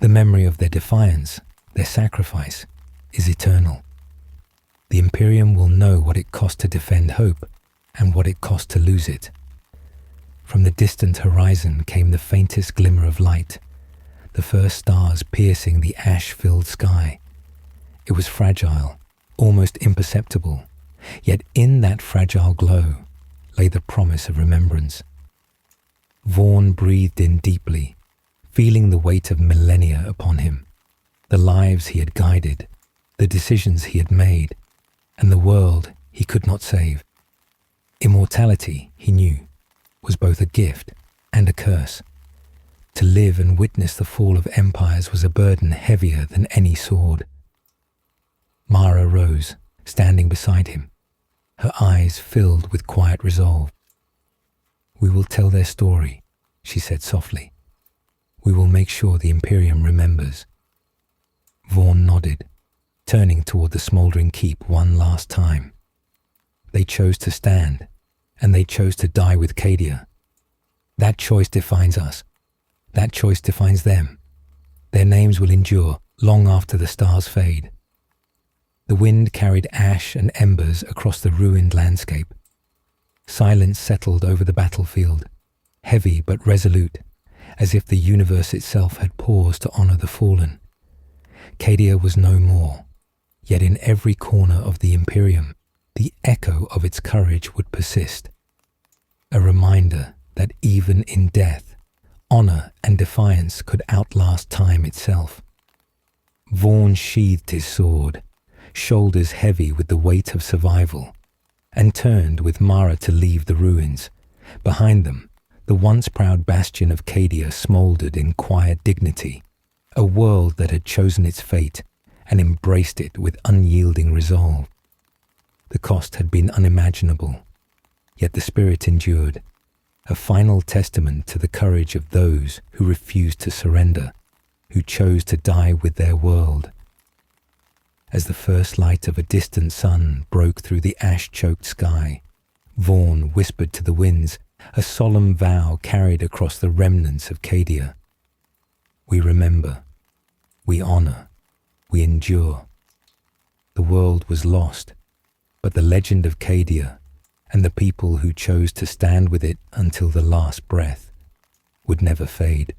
The memory of their defiance, their sacrifice, is eternal. The Imperium will know what it cost to defend hope and what it cost to lose it." From the distant horizon came the faintest glimmer of light, the first stars piercing the ash-filled sky. It was fragile, almost imperceptible, yet in that fragile glow lay the promise of remembrance. Vaughan breathed in deeply, feeling the weight of millennia upon him, the lives he had guided, the decisions he had made, and the world he could not save. Immortality, he knew, was both a gift and a curse. To live and witness the fall of empires was a burden heavier than any sword. Mara rose, standing beside him, her eyes filled with quiet resolve. "We will tell their story," she said softly. "We will make sure the Imperium remembers." Vaughan nodded, turning toward the smouldering keep one last time. They chose to stand, and they chose to die with Cadia. That choice defines us. That choice defines them. Their names will endure long after the stars fade. The wind carried ash and embers across the ruined landscape. Silence settled over the battlefield, heavy but resolute, as if the universe itself had paused to honor the fallen. Cadia was no more, yet in every corner of the Imperium, the echo of its courage would persist. A reminder that even in death, honor and defiance could outlast time itself. Vaughan sheathed his sword, shoulders heavy with the weight of survival, and turned with Mara to leave the ruins. Behind them, the once proud bastion of Cadia smouldered in quiet dignity, a world that had chosen its fate and embraced it with unyielding resolve. The cost had been unimaginable, yet the spirit endured, a final testament to the courage of those who refused to surrender, who chose to die with their world. As the first light of a distant sun broke through the ash-choked sky, Vaughan whispered to the winds, a solemn vow carried across the remnants of Cadia. "We remember, we honor, we endure." The world was lost, but the legend of Cadia, and the people who chose to stand with it until the last breath would never fade.